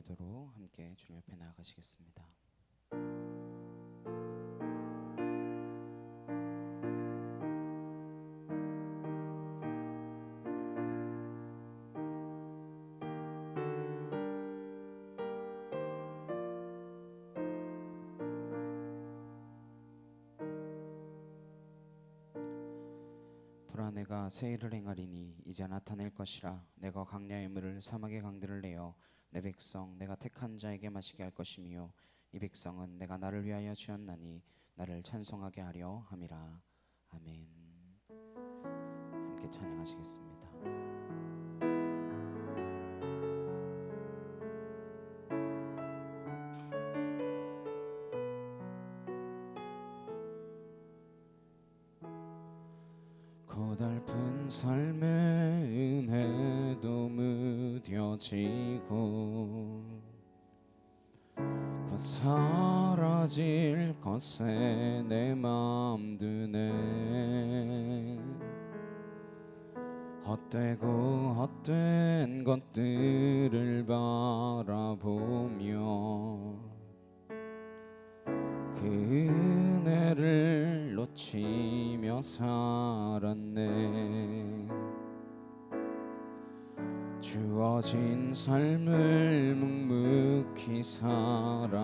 기도로 함께 주님 앞에 나아가시겠습니다. 보라, 내가 새 일을 행하리니 이제 나타낼 것이라. 내가 강야의 물을 사막의 강들을 내어 내 백성 내가 택한 자에게 마시게 할 것이며 이 백성은 내가 나를 위하여 지었나니 나를 찬송하게 하려 함이라. 아멘. 함께 찬양하시겠습니다. 고달픈 삶의 은혜도 무뎌지고 곧 사라질 것에 내 맘 드네. 헛되고 헛된 것들을 바라보며 그 은혜를 놓치며 살았네. 주어진 삶을 묵묵히 살아가며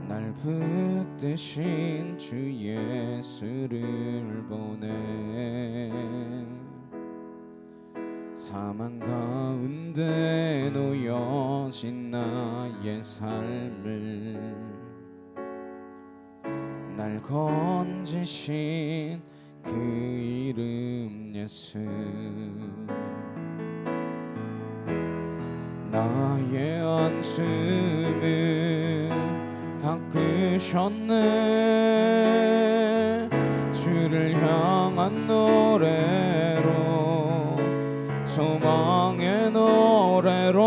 날 붙드신 주 예수를 보내. 사망 가운데 놓여진 나의 삶을 날 건지신 그 이름 예수. 나의 안숨을 바꾸셨네. 주를 향한 노래로 소망의 노래로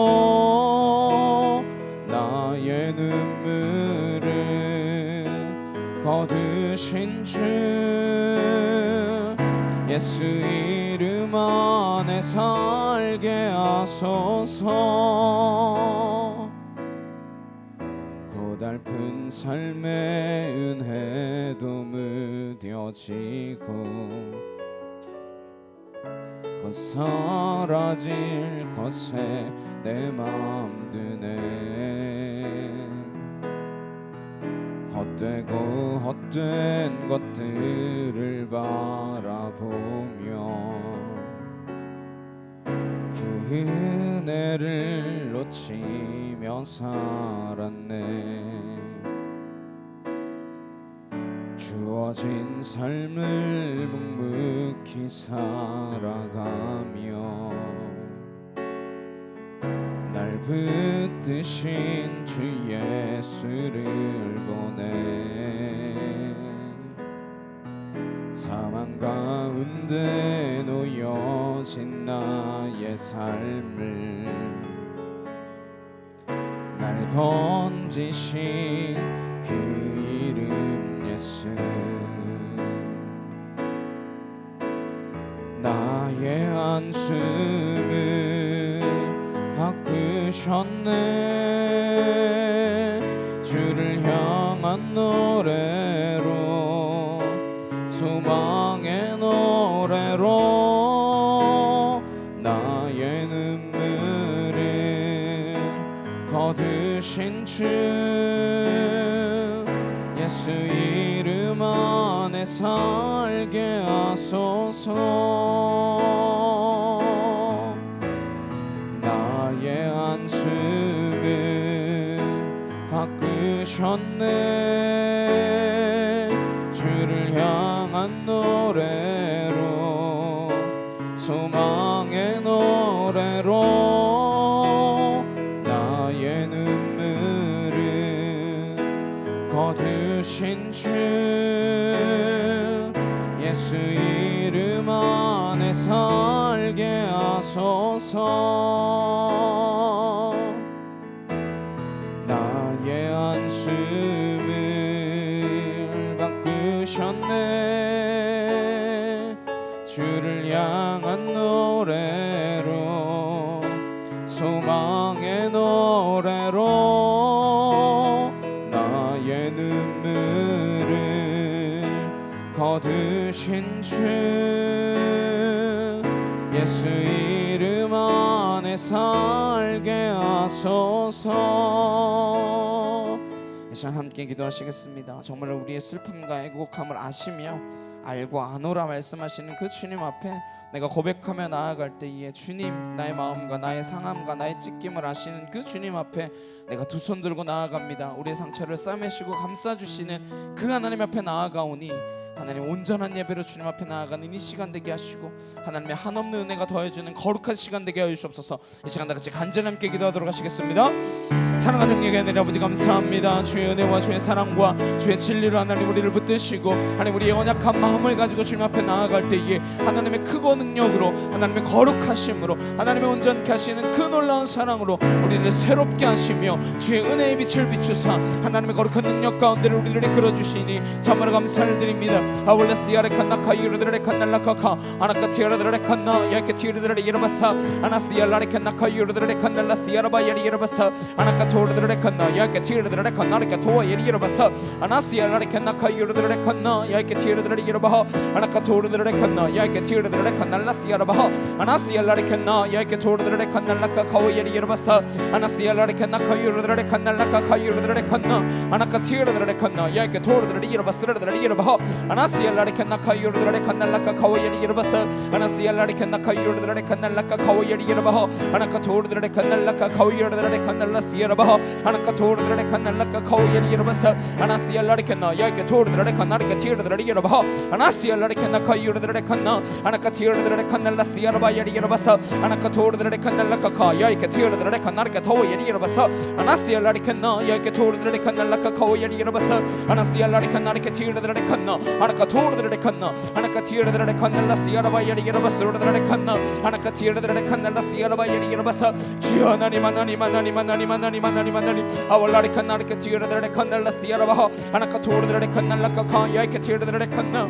나의 눈물을 거두신 주 예수 이름 안에 살게 하소서. 고달픈 삶의 은혜도 무뎌지고 곧 사라질 것에 내 맘 드네. 헛되고 헛된 것들을 바라보며 그 은혜를 놓치며 살았네. 주어진 삶을 묵묵히 살아가며 날 붙드신 주 예수를 보내. 사망 가운데 놓여진 나의 삶을 날 건지신 그 이름 예수. 나의 안숨을 바꾸셨네. 주를 향한 노래로 소망의 노래로 나의 눈물을 거두신 주 예수 이름 안에 살게 하소서. 나의 안숨을 바꾸셨네. 주를 향한 노래로 소망의 노래로 나의 눈물을 거두신 주 예수 이름 안에 살게 하소서. 나의 안숨을 바꾸셨네. 주를 향한 노래로 소망의 노래로 나의 눈물을 거두신 주 예수 이름 안에 살게 하소서. 이 시간 함께 기도하시겠습니다. 정말 우리의 슬픔과 애곡함을 아시며 알고 아노라 말씀하시는 그 주님 앞에 내가 고백하며 나아갈 때에 주님, 나의 마음과 나의 상함과 나의 찢김을 아시는 그 주님 앞에 내가 두 손 들고 나아갑니다. 우리의 상처를 싸매시고 감싸주시는 그 하나님 앞에 나아가오니 하나님 온전한 예배로 주님 앞에 나아가는 이 시간 되게 하시고 하나님의 한없는 은혜가 더해주는 거룩한 시간 되게 하여 주옵소서. 이 시간 다 같이 간절히 함께 기도하도록 하시겠습니다. 사랑하는 능력의 하나님 아버지 감사합니다. 주의 은혜와 주의 사랑과 주의 진리로 하나님 우리를 붙드시고 하나님 우리의 언약한 마음을 가지고 주님 앞에 나아갈 때에 하나님의 크고 능력으로 하나님의 거룩하심으로 하나님의 온전케 하시는 그 놀라운 사랑으로 우리를 새롭게 하시며 주의 은혜의 빛을 비추사 하나님의 거룩한 능력 가운데를 우리를 이끌어 주시니 참으로 감사를 드립니다. 아울레스야레 칸나카 유르드레 칸날라카카 아나카티야르드레 칸나 야케티르드레 이르바사 아나스야라레 칸나카 유르드레 칸날라스야라바 야리 이르바사 아나카토르드레 칸나 야케티르드레 칸나르카 토와 야리 이르바사 아나스야라레 칸나카 유르드레 칸나 야케티르드레 이르바하 아나카토르드레 칸나 야케티르드레 칸날라스야라바하 아나스야라레 칸나 야케토르드레 칸날라카 카와 야리 이르바사 아나스야라레 칸나카 유르드레 칸날라카 카유르드레 칸나 아나카티르드레 칸나 야케토르드레 이르바스르드레 이르바하 아나시알라레 칸나카 유르드레 칸날라카 카와야리 이르바사 아나시알라레 칸나카 유르드레 칸날라카 카와야리 이르바하 아나카토르드레 칸날라카 카와야르드레 칸날라시야라바하 아나카토르드레 칸날라카 카와야리 이르바사 아나시알라레 칸나 야케토르드레 칸나르카 티르드레 이르바하 아나시알라레 칸나카 유르드레 칸나 아나카티르드레 칸날라시야라바야리 이르바사 아나카토르드레 칸날라카 카 야케티르드레 칸나르카 토와야리 이르바사 아나시알라레 칸나 야케토르드레 칸날라카 카와야리 이르바사 아나시알라레 칸나르카 티르드레 칸나 아나카토르드레 칸나 아나카티르드레 칸날라시야라바야리 이르바스르드레 칸나 아나카티르드레 칸날라시야라바야리 이르바사 주여 하나님 하나님 하나님 하나님 하나님 하나님 하나님 아월라리 칸나르카티르드레 칸날라시야라바하 아나카토르드레 칸날라카카 야케티르드레 칸나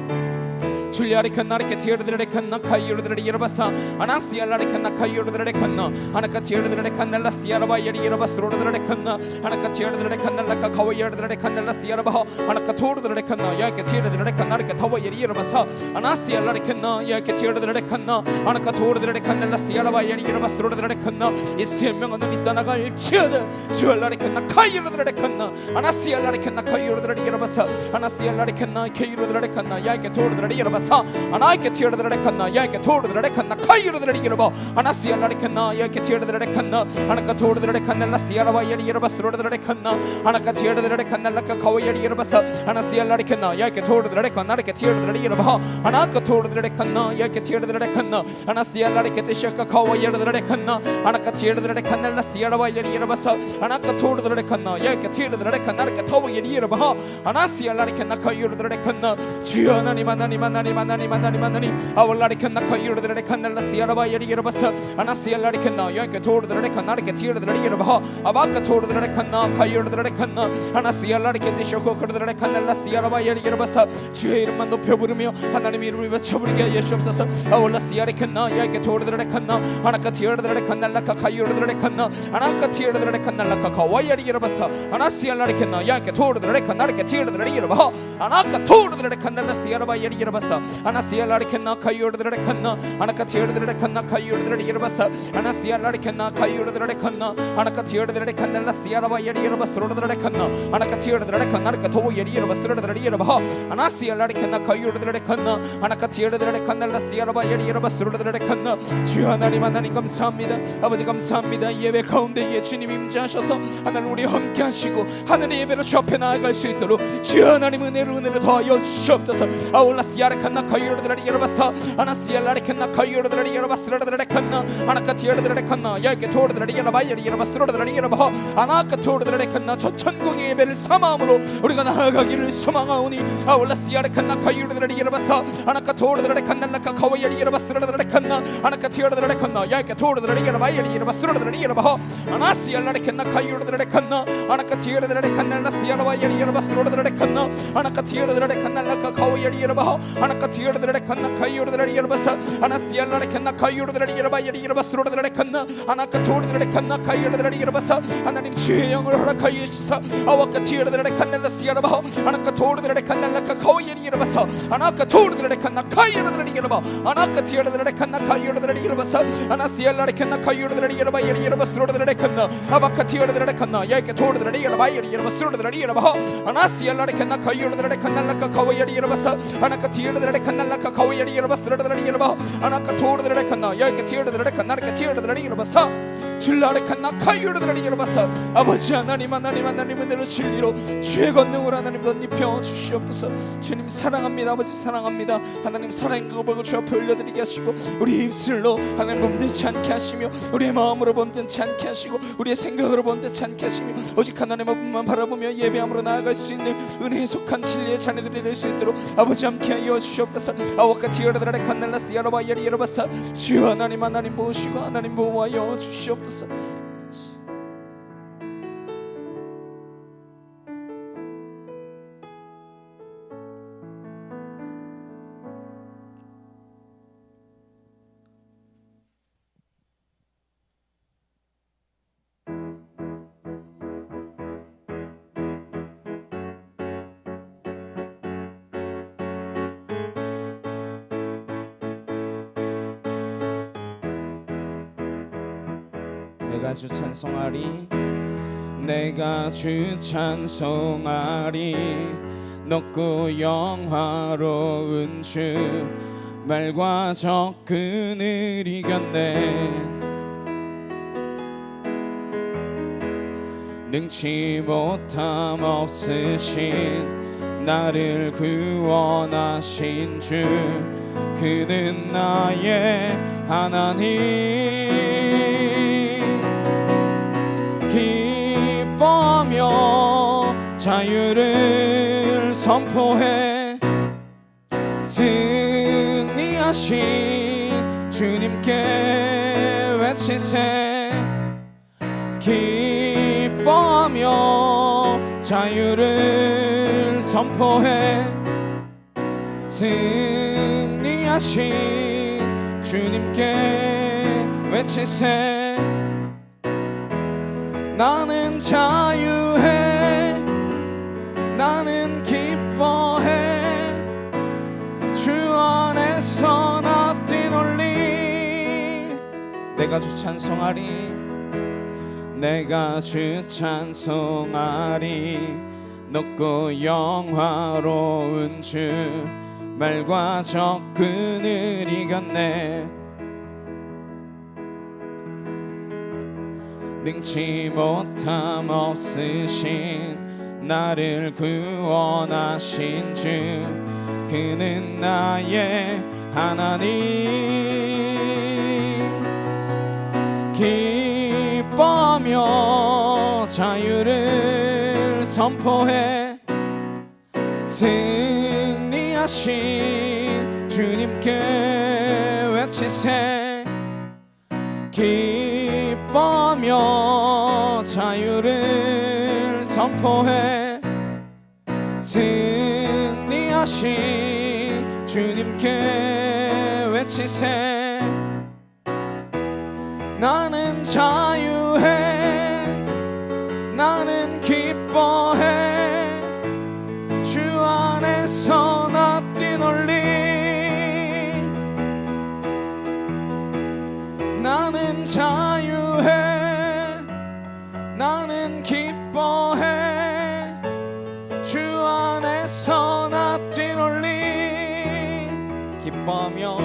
줄리아리 칸나르케 티르드레 칸나 카이르드레 이르바사 아나시알라리 칸나 카이르드레 칸나 아나카티르드레 칸날라시야라바야리 이르바스르드레 칸나 아나카티르드레 칸날라카 카와이르드레 칸날라시야라바하 아나카토르드레 칸나 야케티르드레 칸나르케 타와야리 이르바사 아나시알라리 칸나 야케티르드레 칸나 아나카토르드레 칸날라시야라바야리 이르바스르드레 칸나 이 생명은 이 떠나갈지어다 주알라리 칸나 카이르드레 칸나 아나시알라리 칸나 카이르드레 이르바사 아나시알라리 칸나 카이르드레 칸나 야케토르드레 이르바사 아나이케 티르드레 칸나 야이케 토르드레 칸나 카이르드레 이르바 아나시알라리 칸나 야이케 티르드레 칸나 아나카 토르드레 칸날라시야라바야리 이르바스르드레 칸나 아나카 티르드레 칸날라카 카와야리 이르바사 아나시알라리 칸나 야이케 토르드레 칸나르케 티르드레 이르바 아나카 토르드레 칸나 야이케 티르드레 칸나 아나시알라리 케테샤카 카와야르드레 칸나 아나카 티르드레 칸날라시야라바야리 이르바사 아나카 토르드레 칸나 야이케 티르드레 칸나르케 타와야리 이르바 아나시알라리 칸나 카이르드레 칸나 주여 하나님 하나님 하나님 하나님 하나님 하나님 아월라리 칸나 카이르드레 칸날라시야라바야리 이르바사 아나시알라리 칸나 야이케 토르드레 칸나르케 티르드레 이르바 아바카 토르드레 칸나 카이르드레 칸나 아나시알라리 케테쇼코 크르드레 칸날라시야라바야리 이르바사 주의 이름만 높여 부르며 하나님 이름을 외쳐부르게 하여 주옵소서 아월라시야리 칸나 야이케 토르드레 칸나 아나카 티르드레 칸날라카 카이르드레 칸나 아나카 티르드레 칸날라카 카와야리 이르바사 아나시알라리 칸나 야이케 토르드레 칸나르케 티르드레 이르바 아나카 토르드레 칸날라시야라바야리 이르바사 아나시알라리 칸나 카이르드레 칸나 아나카 티르드레 칸나 카이르드레 이르바사 아나시알라리 칸나 카이르드레 칸나 아나카 티르드레 칸날라시야라바야리 이르바스르드레 칸나 아나카 티르드레 칸나르카 토와야리 이르바스르드레 이르바 아나시알라리 칸나 카이르드레 칸나 아나카 티르드레 칸날라시야라바야리 이르바스르드레 칸나 주여 하나님 하나님 감사합니다. 아버지 감사합니다. 예배 가운데에 주님 임재하셔서 하나님 우리 함께 하시고 하늘의 예배로 주 앞에 나아갈 수 있도록 주여 하나님 은혜를 더하여 주시옵소서. 아울라시야레 칸나 카이르드레 이르바사 아나시알라리 칸나 카이르드레 이르바스르드레 칸나 아나카 티르드레 칸나 야이케 토르드레 이르바야리 이르바스르드레 이르바 아나카 토르드레 칸나 저 천국의 예배를 사마음으로 우리가 나아가기를 소망하오니 아울라시야레 칸나 카이르드레 이르바사 아나카 토르드레 칸날라카 카와야리 이르바스르드레 칸나 아나카 티르드레 칸나 야이케 토르드레 이르바야리 이르바스르드레 이르바 아나시알라리 칸나 카이르드레 칸나 아나카 티르드레 칸날라시야라바야리 이르바스르드레 칸나 아나카 티르드레 칸날라카 카와야리 이르바 아나카 아나카 티어르들의 칸나 카이오르들의 이르바사 아나시알라의 칸나 카이오르들의 이르바 이르바스로들의 칸나 아나카 토르들의 칸나 카이오르들의 이르바사 하나님 주의 영을 허락하여 주시사 아와카 티어르들의 칸날라 시아르바 아나카 토르들의 칸날라카 카오이리 이르바사 아나카 토르들의 칸나 카이오르들의 이르바 아나카 티어르들의 칸나 카이오르들의 이르바사 아나시알라의 칸나 카이오르들의 이르바 이르바스로들의 칸나 아바카 티어르들의 칸나 야이케 토르들의 이르바 이르바스로들의 이르바 아나시알라의 칸나 카이오르들의 칸날라카 카오이리 이르바사 아나카 티어르들의 칸날라카 카오이리 이르바스로들의 이르바 아나카 토르들의 칸나 야이케 티어르들의 칸나르케 티어르들의 이르바사 줄라레 칸나 카이오르들의 이르바사 아버지 하나님 은혜로 진리로 주의 권능으로 하나님 덧입혀 주시옵소서. 주님 사랑합니다. 아버지 사랑합니다. 하나님 사랑의 고백을 주 앞에 올려드리게 하시고 우리의 입술로 하나님 범죄치 않게 하시며 우리의 마음으로 범죄치 않게 하시고 우리의 생각으로 범죄치 않게 하시며 오직 하나님 앞만 바라보며 예배함으로 나아갈 수 있는 은혜에 속한 진리의 자녀들이 될 수 있도록 아버지 함께하여 주시옵소서. 아와카 티어르드라레 칸날라스 야로바 야리 야로바사 주 하나님 보시고 하나님 보호하여 주시옵소서. 내가 주 찬송하리 내가 주 찬송하리 높고 영화로운 주 말과 적그늘 이겼네 능치 못함 없으신 나를 구원하신 주 그는 나의 하나님 기뻐하며 자유를 선포해 승리하신 주님께 외치세 기뻐하며 자유를 선포해 승리하신 주님께 외치세 나는 자유해 나는 기뻐해 주 안에서 나 뛰놀리 내가 주 찬송하리 내가 주 찬송하리 높고 영화로운 주 말과 적그늘 이겼네 능치 못함 없으신 나를 구원하신 주 그는 나의 하나님 기뻐하며 자유를 선포해 승리하신 주님께 외치세 기뻐하며 자유를 선포해 승리하신 주님께 외치세 나는 자유해 나는 기뻐해 주 안에서 나 뛰놀리 나는 자유해 나는 기뻐해 주 안에서 나 뛰놀리 기뻐하며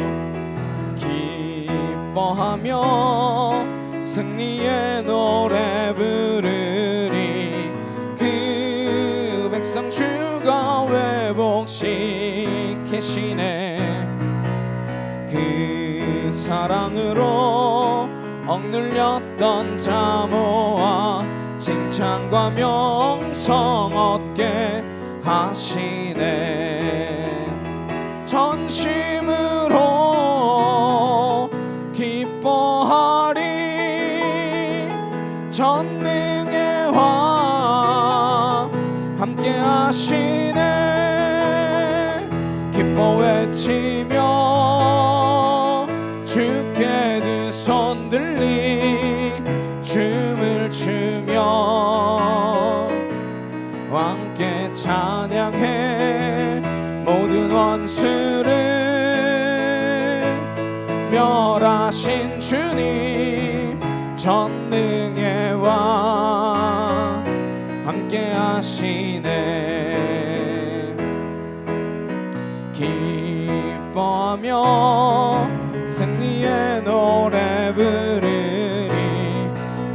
승리의 노래 부르리 그 백성 주가 회복시키시네 그 사랑으로 억눌렸던 자 모아 칭찬과 명성 얻게 하시네 전심으로 기뻐하리 전능의 왕 함께 하시네 기뻐 외치리 외치며 주께 두 손 들리 춤을 추며 함께 찬양해 모든 원수를 멸하신 주님 전능의 왕 함께 하시네. 기뻐하며 승리의 노래 부르리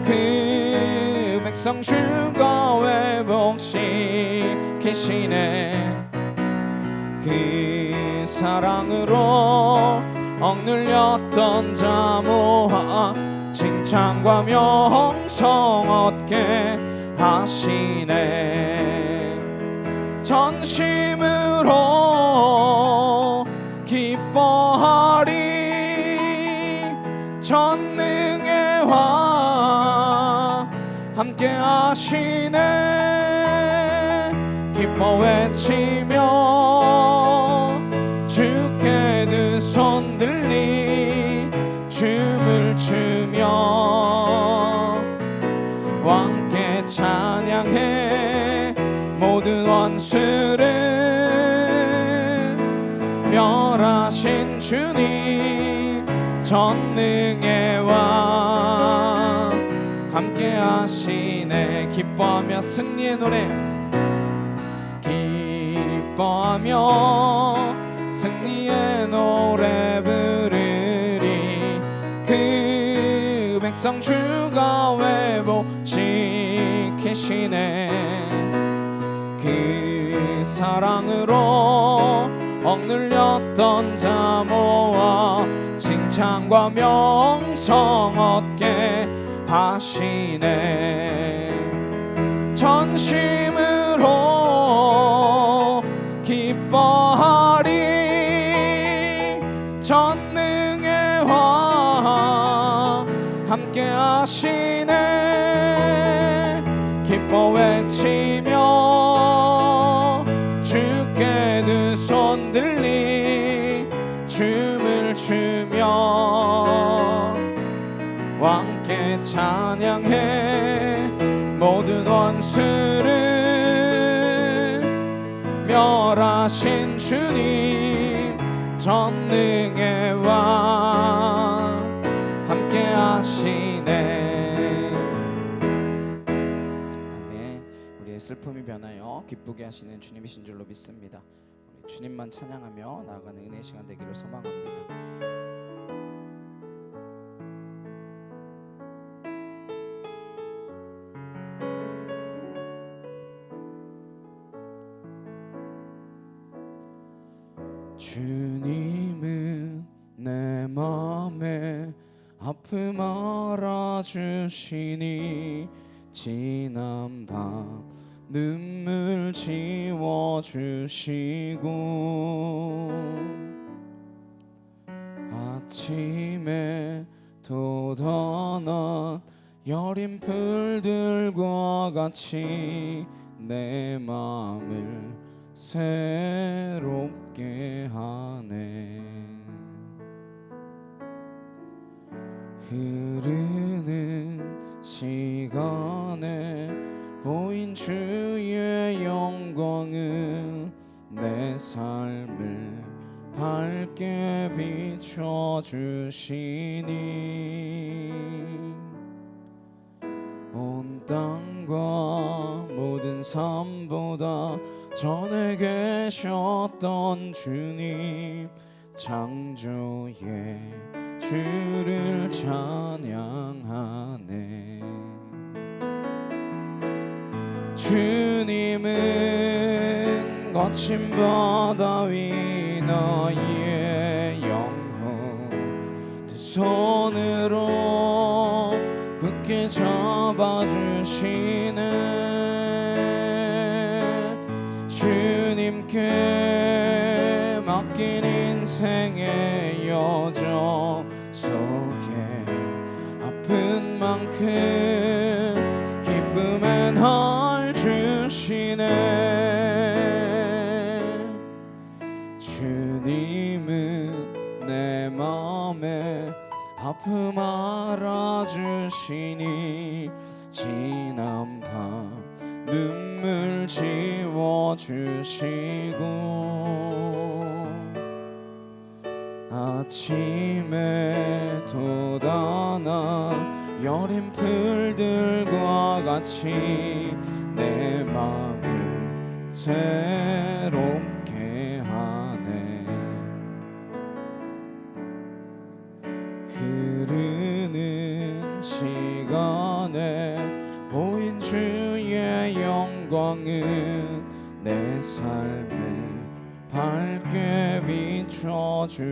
그 백성 주가 회복시키시네. 그 사랑으로 억눌렸던 자 모아 칭찬과 명성 얻게 하시네. 전심으로 기뻐하리 전능의 왕 함께 하시네. 기뻐 외치며 주께 두 손 들리 춤을 추며 함께 찬양해 모든 원수를 멸하신 주님 전능의 왕 함께 하시네. 기뻐하며 승리의 노래 기뻐하며 승리의 노래 부르리 그 백성 주가 회복시키시네. 그 사랑으로 억눌렸던 자 모아 칭찬과 명성 얻게 하시네. 전심으로 기뻐하리 전능의 왕 함께 하시네. 기뻐 외치며 주께 두 손 들리 춤을 추며 함께 찬양해 모든 원수를 멸하신 주님 전능의 왕 함께 하시네. 아멘. 우리의 슬픔이 변하여 기쁘게 하시는 주님이신 줄로 믿습니다. 우리 주님만 찬양하며 나아가는 은혜의 시간 되기를 소망합니다. 주님은 내 맘에 아픔 알아주시니 지난 밤 눈물 지워주시고 아침에 돋아난 여린 풀들과 같이 내 마음을 새롭게 하네. 흐르는 시간에 보인 주의 영광은 내 삶을 밝게 비춰주시니 온 땅과 모든 삶보다 전에 계셨던 주님 창조의 주를 찬양하네. 주님은 거친 바다 위 너의 영혼 두 손으로 굳게 잡아주시네. 주님께 맡긴 인생의 여정 속에 아픈 만큼 기쁨의 날 주시네. 주님 내 맘에 아픔 알아주시니 지난 밤 눈물 지워주시고 아침에 돋아나 여린 풀들과 같이 내 맘을 새롭게 하네. 흐르는 시간에 보인 주의 영광은 내 삶을 밝게 비춰주시니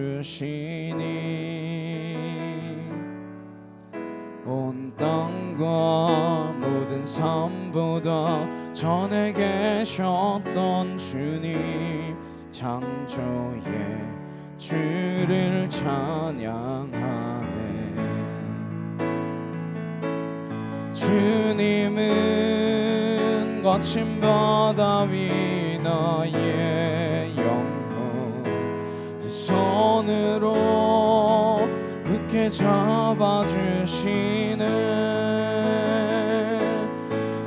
온 땅과 모든 삶보다 전에 계셨던 주님 창조의 주를 찬양하네. 주님은 거친 바다 위 나의 영혼 두 손으로 굳게 잡아주시네.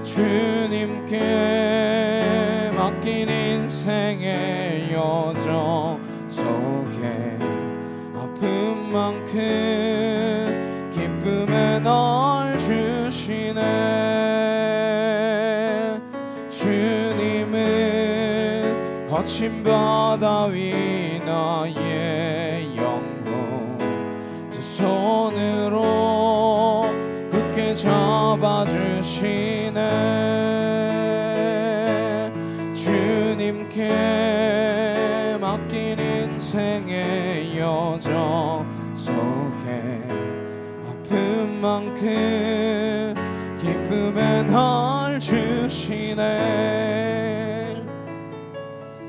주님께 맡긴 인생의 여정 속에 아픔만큼 기쁨의 날 주시네. 주님은 거친 바다 위 나의 영혼 두 손으로 굳게 잡아주시네. 주님께 맡긴 인생의 여정 속에 아픔만큼 기쁨의 날 주시네.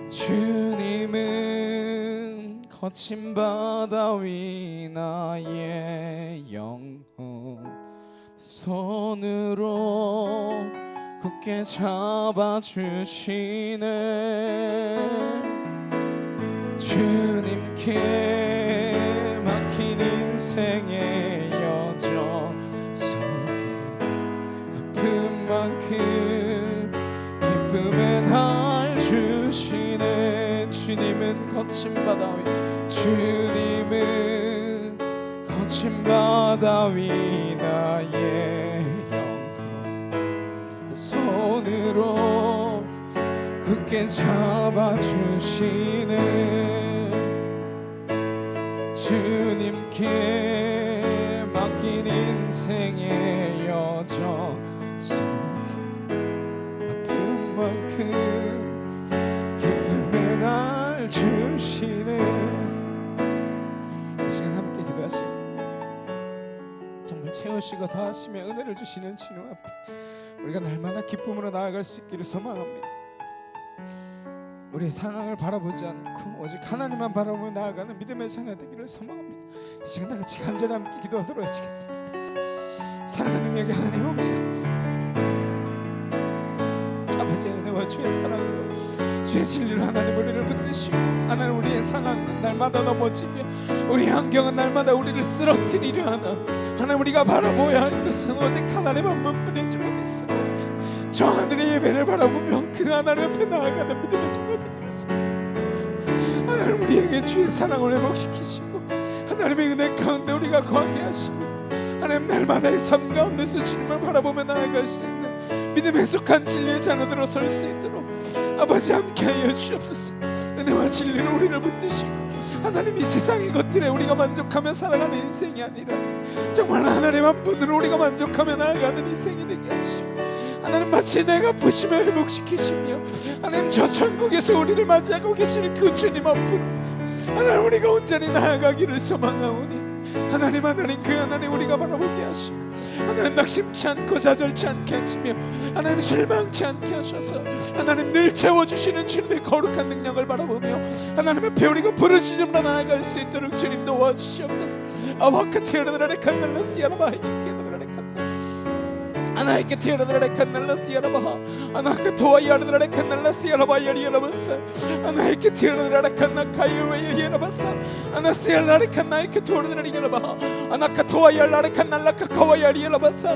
주님은 거친 바다 위 나의 영혼 손으로 굳게 잡아주시네. 주님께 막힌 인생의 여정 속에 아픔만큼 기쁨의 날 주시네. 주님은 거친 바다 위 주님은 거친 바다 위 나의 영혼 손으로 굳게 잡아주시네. 주님께 맡긴 인생의 여정 속에 아픔만큼 기쁨의 날 주시네. 이 시간 함께 기도하시겠습니다. 정말 채우시고 다하시며 은혜를 주시는 주님 앞에 우리가 날마다 기쁨으로 나아갈 수 있기를 소망합니다. 우리의 상황을 바라보지 않고 오직 하나님만 바라보며 나아가는 믿음의 자녀 되기를 소망합니다. 이 시간 다 같이 간절히 함께 기도하도록 하시겠습니다. 사랑하는 능력의 하나님 아버지 감사합니다. 아버지의 은혜와 주의 사랑으로 주의 진리로 하나님 우리를 붙드시고 하나님 우리의 상황은 날마다 넘어지며 우리 환경은 날마다 우리를 쓰러뜨리려 하나 하나님 우리가 바라보아야 할 것은 오직 하나님 한 분뿐인 줄로 믿습니다. 저 하늘의 예배를 바라보며 그 하나님 앞에 나아가는 믿음의 자녀 되기를 소망합니다. 하나님 우리에게 주의 사랑을 회복시키시고 하나님의 은혜 가운데 우리가 거하게 하시며 하나님 날마다의 삶 가운데서 주님을 바라보며 나아갈 수 있는 믿음에 속한 진리의 자녀들로 설 수 있도록 아버지 함께하여 주옵소서. 은혜와 진리로 우리를 붙드시고 하나님 이 세상의 것들에 우리가 만족하며 살아가는 인생이 아니라 정말 하나님 한 분으로 우리가 만족하며 나아가는 인생이 되게 하시고 하나님 마치 내가 부시며 회복시키시며 하나님 저 천국에서 우리를 맞이하고 계실 그 주님 앞으로 하나님 우리가 온전히 나아가기를 소망하오니 하나님 그 하나님 우리가 바라보게 하시고 하나님 낙심치 않고 좌절치 않게 하시며 하나님 실망치 않게 하셔서 하나님 늘 채워주시는 주님의 거룩한 능력을 바라보며 하나님 앞에 우리가 부르짖음으로 나아갈 수 있도록 주님 도와주시옵소서. 아와카티아라라레 칸날라스 야라바이키티아라라레 칸날 Anaike tiradare kanalla siyara baha. Anaka toa yardare kanalla siyara ba yariya basa. Anaike tiradare kanna kayu yariya basa. Anasiyara kannaike tiradare yariya baha. Anaka toa yardare kanalla kawa yariya basa.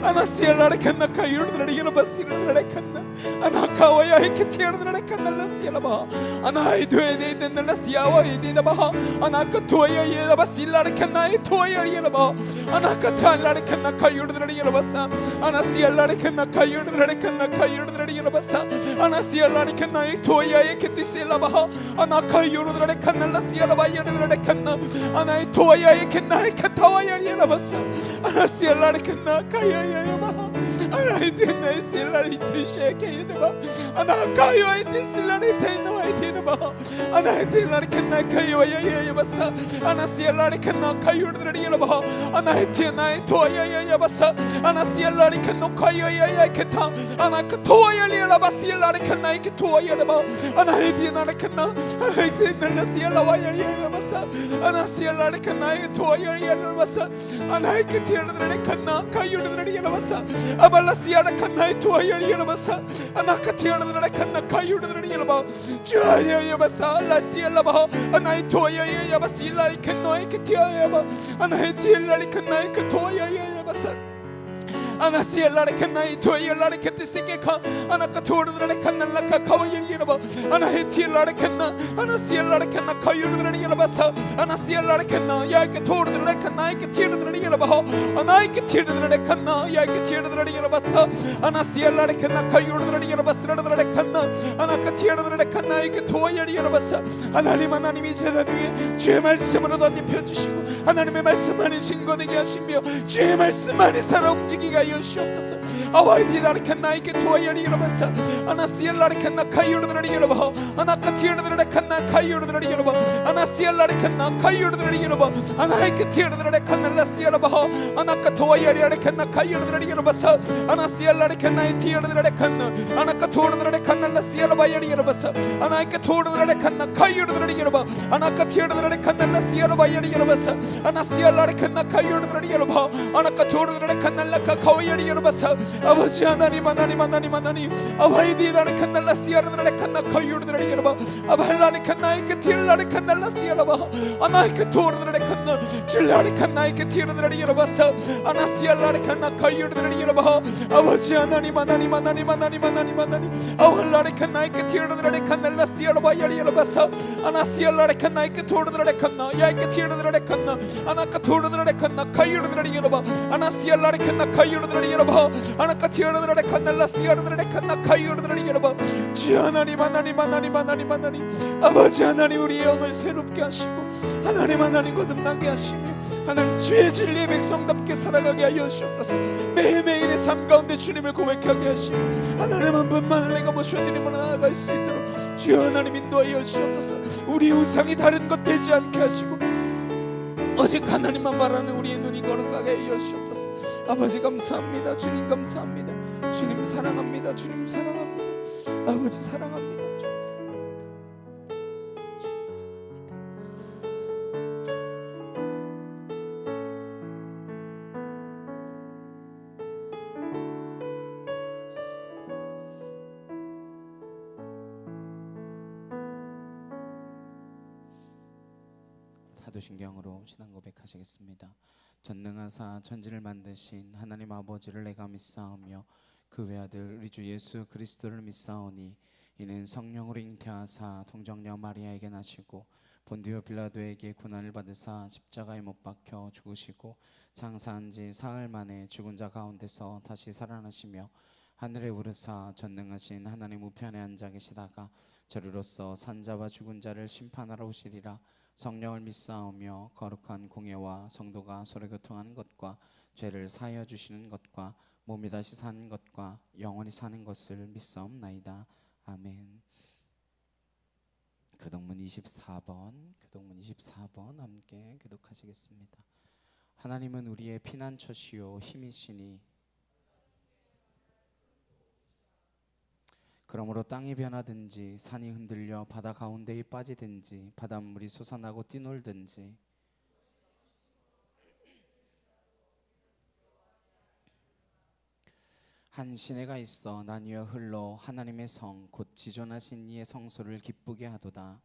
Anasiyara kanna kayu yariya basa yardare kanna. Anaka waya ike tiradare kanalla siyara baha. Anai due de nalla siyawa ide baha. Anaka toa yariya basa yardare kanna toa yariya baha. Anaka tallare kanna kayu yariya basa. Anasiyalare kanna kayu yardare basa. Anasiyalare kanna toya eketi sila baha. Anaka yardare kanna la siyara ba yardare kanna. Anai toya ekenna ekatawa yardare basa. Anasiyalare kanna kaya ya baha. Anai dinna silare tishe kayde ba. Anaka yo eti silare tena wa eti baha. Anai dinare kanna kayo ya basa. Anasiyalare kanna kayu yardare baha. Anai tena toya ya basa. Anasiyalare kanna kayo ya keta. Anaka toya la basiyalare kanna ek toya ba. Anai dinare kanna. Anai dinna siyala wa ya basa. Anasiyalare kanna ek toya ya basa. Anai ketiyardare kanna kayu yardare basa. Abala siyara kanna toya ya basa. Anaka tiyardare kanna kayu yardare ba. Jaya ya basa la siyala ba. Anai toya ya basiyalare kanna ek tiya ba. Anai tiyalare kanna ek toya ya basa. Anasiyalare kanna toyalare ketisike ka. Anaka tordare kanna la kawayira ba. Anahitiyalare kanna. Anasiyalare kanna kayurdare basa. Anasiyalare kanna ya ke tordare kanna ke tirdare ba. Anai ke tirdare kanna ya ke tirdare basa. Anasiyalare kanna kayurdare basradare kanna. Anaka tirdare kanna ke toyalire basa. 하나님 하나님이 제단 위에 주의 말씀으로 덧입혀 주시고 하나님의 말씀만이 증거되게 하시며 주의 말씀만이 살아 움직이게 하여 주옵소서. 아와이디다르 칸나이케 토아야리여러바사 아나시엘라르 칸나 카이요르드라리여러바 아나카티여르드라레 칸나 카이요르드라리여러바 아나시엘라르 칸나 카이요르드라리여러바 아나이케 티여르드라레 칸나 라시여러바 아나카 토아야리아레 칸나 카이요르드라리여러바사 아나시엘라르 칸나이 티여르드라레 칸나 아나카 토르드라레 칸나 라시여러바 야리여러바사 아나이케 토르드라레 칸나 카이요르드라리여러바 아나카 티여르드라레 칸나 라시여러바 야리여러바사 아나시엘라르 칸나 카이요르드라리여러바 아나카 토르드라레 칸나 라카 카오야리여러바사 아버지 하나님 하나님 하나님 하나님 아바이디다레 칸나 라시여르드라레 칸나 카이요르드라리여러바 아발라레 칸나이케 티르라레 칸나 라시여러바 아나이케 토르드라레 칸나 줄라레 칸나이케 티르드라리여러바사 아나시엘라레 칸나 카이요르드라리여러바 아버지 하나님 하나님 하나님 하나님 하나님 하나님 아발라레 칸나이케 티르드라레 칸나 라시여러바 야리여러바사 아나시엘라레 칸나이케 토르드라레 칸나 야이케 티르드라레 칸나 아나카 토르드라레 칸나 카이요르드라리여러바 아나시엘라레 칸나 카이요르드라리여러바 아나카 티르드라레 칸나 라시여르드라레 칸나 카이요르드라리여러바 주 하나님 하나님 하나님 하나님 하나님 아버지 하나님 우리의 영을 새롭게 하시고 하나님 하나님 거듭나게 하시며 하나님 주의 진리의 백성답게 살아가게 하여 주옵소서. 매일매일의 삶 가운데 주님을 고백하게 하시고 하나님 한 분만 내가 모셔드리며 나아갈 수 있도록 주여 하나님 인도하여 주옵소서. 우리 우상이 다른 것 되지 않게 하시고 오직 하나님만 바라는 우리의 눈이 거룩하게 하여 주옵소서. 아버지 감사합니다. 주님 감사합니다. 주님 사랑합니다. 주님 사랑합니다. 아버지 사랑합니다. 주님 사랑합니다. 주님 사랑합니다. 사도신경으로 신앙 고백하시겠습니다. 전능하사 천지를 만드신 하나님 아버지를 내가 믿사오며 그 외아들 우리 주 예수 그리스도를 믿사오니 이는 성령으로 잉태하사 동정녀 마리아에게 나시고 본디오 빌라도에게 고난을 받으사 십자가에 못 박혀 죽으시고 장사한 지 사흘 만에 죽은 자 가운데서 다시 살아나시며 하늘에 오르사 전능하신 하나님 우편에 앉아 계시다가 저리로서 산자와 죽은 자를 심판하러 오시리라. 성령을 믿사오며 거룩한 공예와 성도가 서로 교통하는 것과 죄를 사하여 주시는 것과 몸이 다시 사는 것과 영원히 사는 것을 믿사옵나이다. 아멘. 교독문 24번 함께 교독하시겠습니다. 하나님은 우리의 피난처시요 힘이시니 그러므로 땅이 변하든지 산이 흔들려 바다 가운데에 빠지든지 바닷물이 솟아나고 뛰놀든지 한 시내가 있어 난 이어 흘러 하나님의 성 곧 지존하신 이의 성소를 기쁘게 하도다.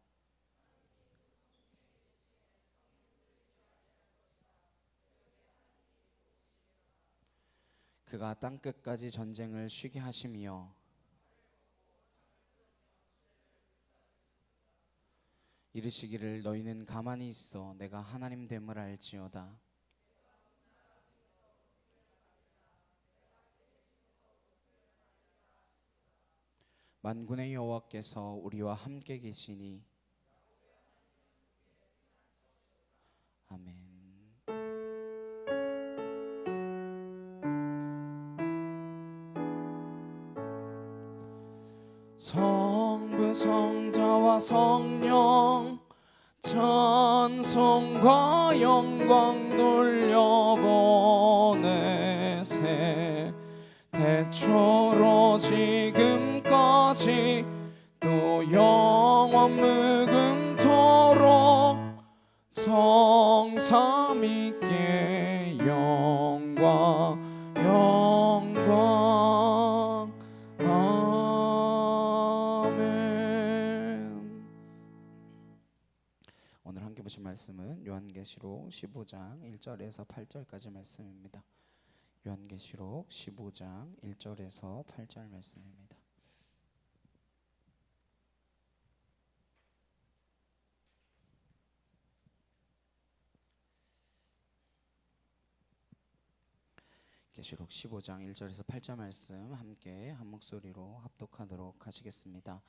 그가 땅 끝까지 전쟁을 쉬게 하심이여 이르시기를 너희는 가만히 있어 내가 하나님 됨을 알지어다. 만군의 여호와께서 우리와 함께 계시니 아멘. 성부 성자와 성령 찬송과 영광 돌려보내세 대초로 지금까지 또 영원 무궁토록 성삼위께 영광 영광 아멘. 오늘 함께 보신 말씀은 요한계시록 15장 1절에서 8절까지 말씀입니다. 요한계시록 15장 1절에서 8절 말씀입니다. 계시록 15장 1절에서 8절 말씀 함께 한 목소리로 합독하도록 하시겠습니다.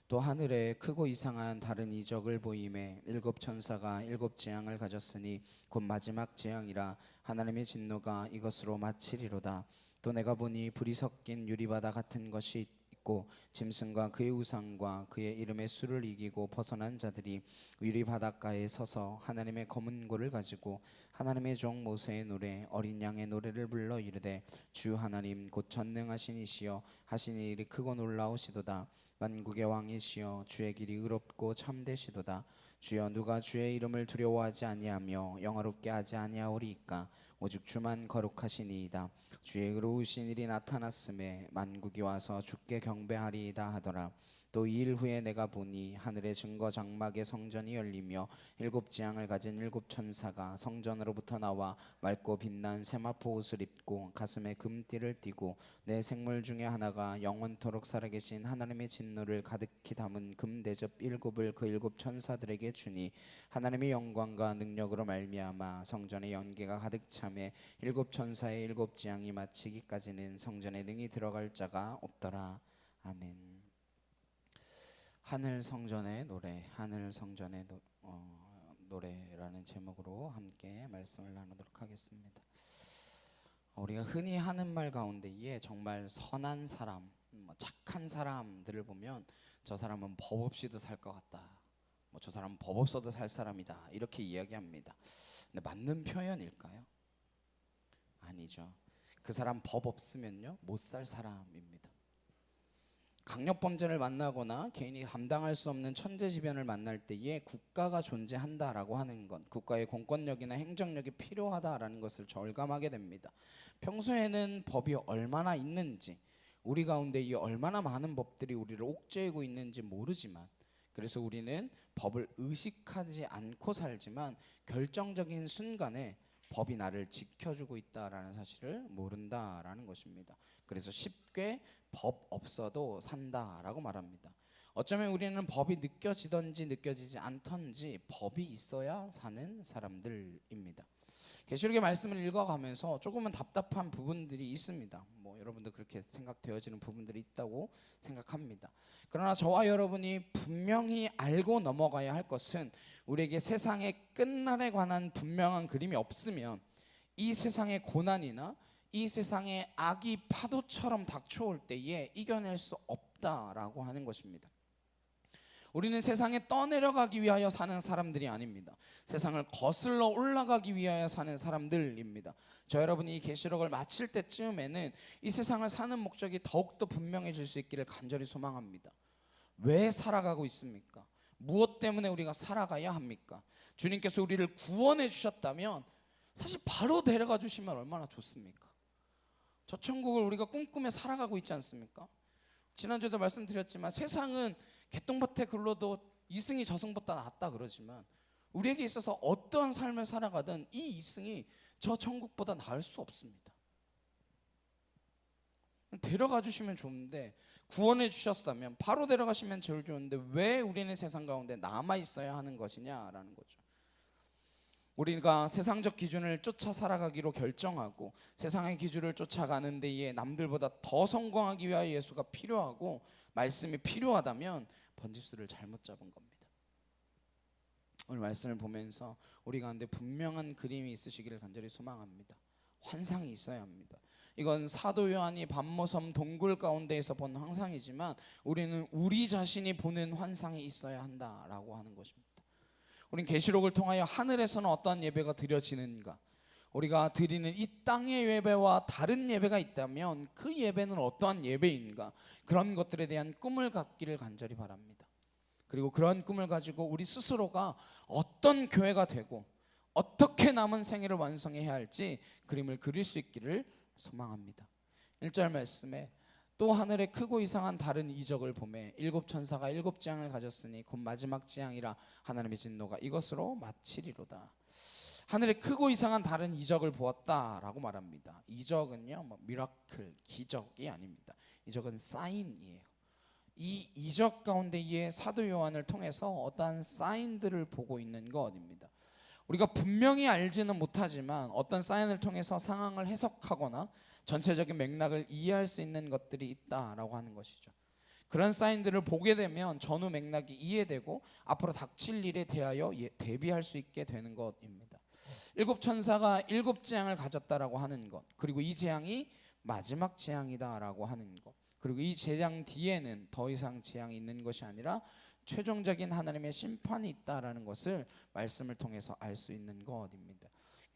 또 하늘에 크고 이상한 다른 이적을 보임에 일곱 천사가 일곱 재앙을 가졌으니 곧 마지막 재앙이라 하나님의 진노가 이것으로 마치리로다. 또 내가 보니 불이 섞인 유리바다 같은 것이 있고 짐승과 그의 우상과 그의 이름의 수를 이기고 벗어난 자들이 유리 바닷가에 서서 하나님의 검은 고를 가지고 하나님의 종 모세의 노래 어린 양의 노래를 불러 이르되 주 하나님 곧 전능하신 이시여 하신 일이 크고 놀라우시도다. 만국의 왕이시여 주의 길이 의롭고 참되시도다. 주여 누가 주의 이름을 두려워하지 아니하며 영화롭게 하지 아니하오리이까. 오직 주만 거룩하시니이다. 주의 의로우신 일이 나타났음에 만국이 와서 주께 경배하리이다 하더라. 또 2일 후에 내가 보니 하늘의 증거 장막의 성전이 열리며 일곱 재앙을 가진 일곱 천사가 성전으로부터 나와 맑고 빛난 세마포 옷을 입고 가슴에 금띠를 띠고 내 생물 중에 하나가 영원토록 살아계신 하나님의 진노를 가득히 담은 금대접 일곱을 그 일곱 천사들에게 주니 하나님의 영광과 능력으로 말미암아 성전의 연기가 가득 차매 일곱 천사의 일곱 재앙이 마치기까지는 성전에 능히 들어갈 자가 없더라. 아멘. 하늘 성전의 노래, 하늘 성전의 노래라는 제목으로 함께 말씀을 나누도록 하겠습니다. 우리가 흔히 하는 말 가운데에 정말 선한 사람, 착한 사람들을 보면 저 사람은 법 없이도 살 것 같다. 저 사람은 법 없어도 살 사람이다. 이렇게 이야기합니다. 근데 맞는 표현일까요? 아니죠. 그 사람 법 없으면요 못 살 사람입니다. 강력범죄를 만나거나 개인이 감당할 수 없는 천재지변을 만날 때에 국가가 존재한다라고 하는 것, 국가의 공권력이나 행정력이 필요하다라는 것을 절감하게 됩니다. 평소에는 법이 얼마나 있는지, 우리 가운데 이 얼마나 많은 법들이 우리를 옥죄이고 있는지 모르지만, 그래서 우리는 법을 의식하지 않고 살지만 결정적인 순간에 법이 나를 지켜주고 있다라는 사실을 모른다라는 것입니다. 그래서 쉽게 법 없어도 산다라고 말합니다. 어쩌면 우리는 법이 느껴지던지 느껴지지 않던지 법이 있어야 사는 사람들입니다. 계시록의 말씀을 읽어가면서 조금은 답답한 부분들이 있습니다. 여러분도 그렇게 생각되어지는 부분들이 있다고 생각합니다. 그러나 저와 여러분이 분명히 알고 넘어가야 할 것은 우리에게 세상의 끝날에 관한 분명한 그림이 없으면 이 세상의 고난이나 이 세상의 악이 파도처럼 닥쳐올 때에 이겨낼 수 없다라고 하는 것입니다. 우리는 세상에 떠내려가기 위하여 사는 사람들이 아닙니다. 세상을 거슬러 올라가기 위하여 사는 사람들입니다. 저 여러분이 이 계시록을 마칠 때쯤에는 이 세상을 사는 목적이 더욱더 분명해질 수 있기를 간절히 소망합니다. 왜 살아가고 있습니까? 무엇 때문에 우리가 살아가야 합니까? 주님께서 우리를 구원해 주셨다면 사실 바로 데려가 주시면 얼마나 좋습니까? 저 천국을 우리가 꿈꾸며 살아가고 있지 않습니까? 지난주에도 말씀드렸지만 세상은 개똥밭에 굴러도 이승이 저승보다 낫다 그러지만 우리에게 있어서 어떠한 삶을 살아가든 이 이승이 저 천국보다 나을 수 없습니다. 데려가 주시면 좋은데, 구원해 주셨다면 바로 데려가시면 제일 좋은데 왜 우리는 세상 가운데 남아 있어야 하는 것이냐라는 거죠. 우리가 세상적 기준을 쫓아 살아가기로 결정하고 세상의 기준을 쫓아가는 데에 남들보다 더 성공하기 위하여 예수가 필요하고 말씀이 필요하다면 번지수를 잘못 잡은 겁니다. 오늘 말씀을 보면서 우리 가운데 분명한 그림이 있으시기를 간절히 소망합니다. 환상이 있어야 합니다. 이건 사도 요한이 밤모섬 동굴 가운데에서 본 환상이지만 우리는 우리 자신이 보는 환상이 있어야 한다라고 하는 것입니다. 우린 계시록을 통하여 하늘에서는 어떠한 예배가 드려지는가, 우리가 드리는 이 땅의 예배와 다른 예배가 있다면 그 예배는 어떠한 예배인가, 그런 것들에 대한 꿈을 갖기를 간절히 바랍니다. 그리고 그런 꿈을 가지고 우리 스스로가 어떤 교회가 되고 어떻게 남은 생애를 완성해야 할지 그림을 그릴 수 있기를 소망합니다. 1절 말씀에 또 하늘에 크고 이상한 다른 이적을 보매 일곱 천사가 일곱 재앙을 가졌으니 곧 마지막 재앙이라 하나님의 진노가 이것으로 마치리로다. 하늘에 크고 이상한 다른 이적을 보았다라고 말합니다. 이적은요, 미라클, 기적이 아닙니다. 이적은 사인이에요. 이 이적 가운데에 사도 요한을 통해서 어떠한 사인들을 보고 있는 것입니다. 우리가 분명히 알지는 못하지만 어떤 사인을 통해서 상황을 해석하거나 전체적인 맥락을 이해할 수 있는 것들이 있다라고 하는 것이죠. 그런 사인들을 보게 되면 전후 맥락이 이해되고 앞으로 닥칠 일에 대하여 대비할 수 있게 되는 것입니다. 일곱 천사가 일곱 재앙을 가졌다라고 하는 것, 그리고 이 재앙이 마지막 재앙이다라고 하는 것, 그리고 이 재앙 뒤에는 더 이상 재앙이 있는 것이 아니라 최종적인 하나님의 심판이 있다라는 것을 말씀을 통해서 알 수 있는 것입니다.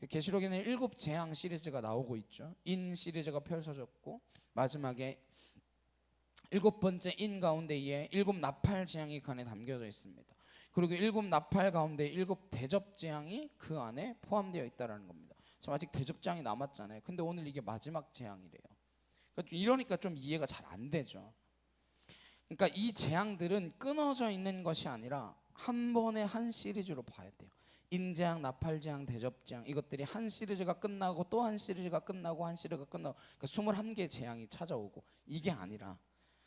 계시록에는 일곱 재앙 시리즈가 나오고 있죠. 인 시리즈가 펼쳐졌고 마지막에 일곱 번째 인 가운데에 일곱 나팔 재앙이 그 안에 담겨져 있습니다. 그리고 일곱 나팔 가운데 일곱 대접 재앙이 그 안에 포함되어 있다라는 겁니다. 지금 아직 대접 재앙이 남았잖아요. 근데 오늘 이게 마지막 재앙이래요. 이러니까 좀 이해가 잘 안 되죠. 그러니까 이 재앙들은 끊어져 있는 것이 아니라 한 번에 한 시리즈로 봐야 돼요. 인재앙, 나팔재앙, 대접재앙, 이것들이 한 시리즈가 끝나고 또 한 시리즈가 끝나고 한 시리즈가 끝나고, 그러니까 21개의 재앙이 찾아오고, 이게 아니라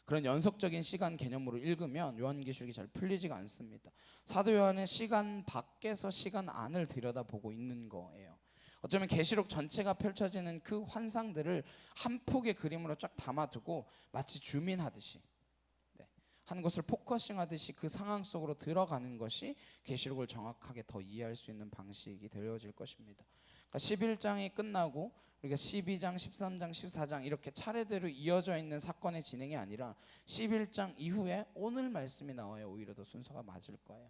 그런 연속적인 시간 개념으로 읽으면 요한계시록이 잘 풀리지가 않습니다. 사도 요한은 시간 밖에서 시간 안을 들여다보고 있는 거예요. 어쩌면 계시록 전체가 펼쳐지는 그 환상들을 한 폭의 그림으로 쫙 담아두고 마치 주민하듯이 한 것을 포커싱하듯이 그 상황 속으로 들어가는 것이 계시록을 정확하게 더 이해할 수 있는 방식이 되어질 것입니다. 그러니까 11장이 끝나고 우리가 12장, 13장, 14장 이렇게 차례대로 이어져 있는 사건의 진행이 아니라 11장 이후에 오늘 말씀이 나와야 오히려 더 순서가 맞을 거예요.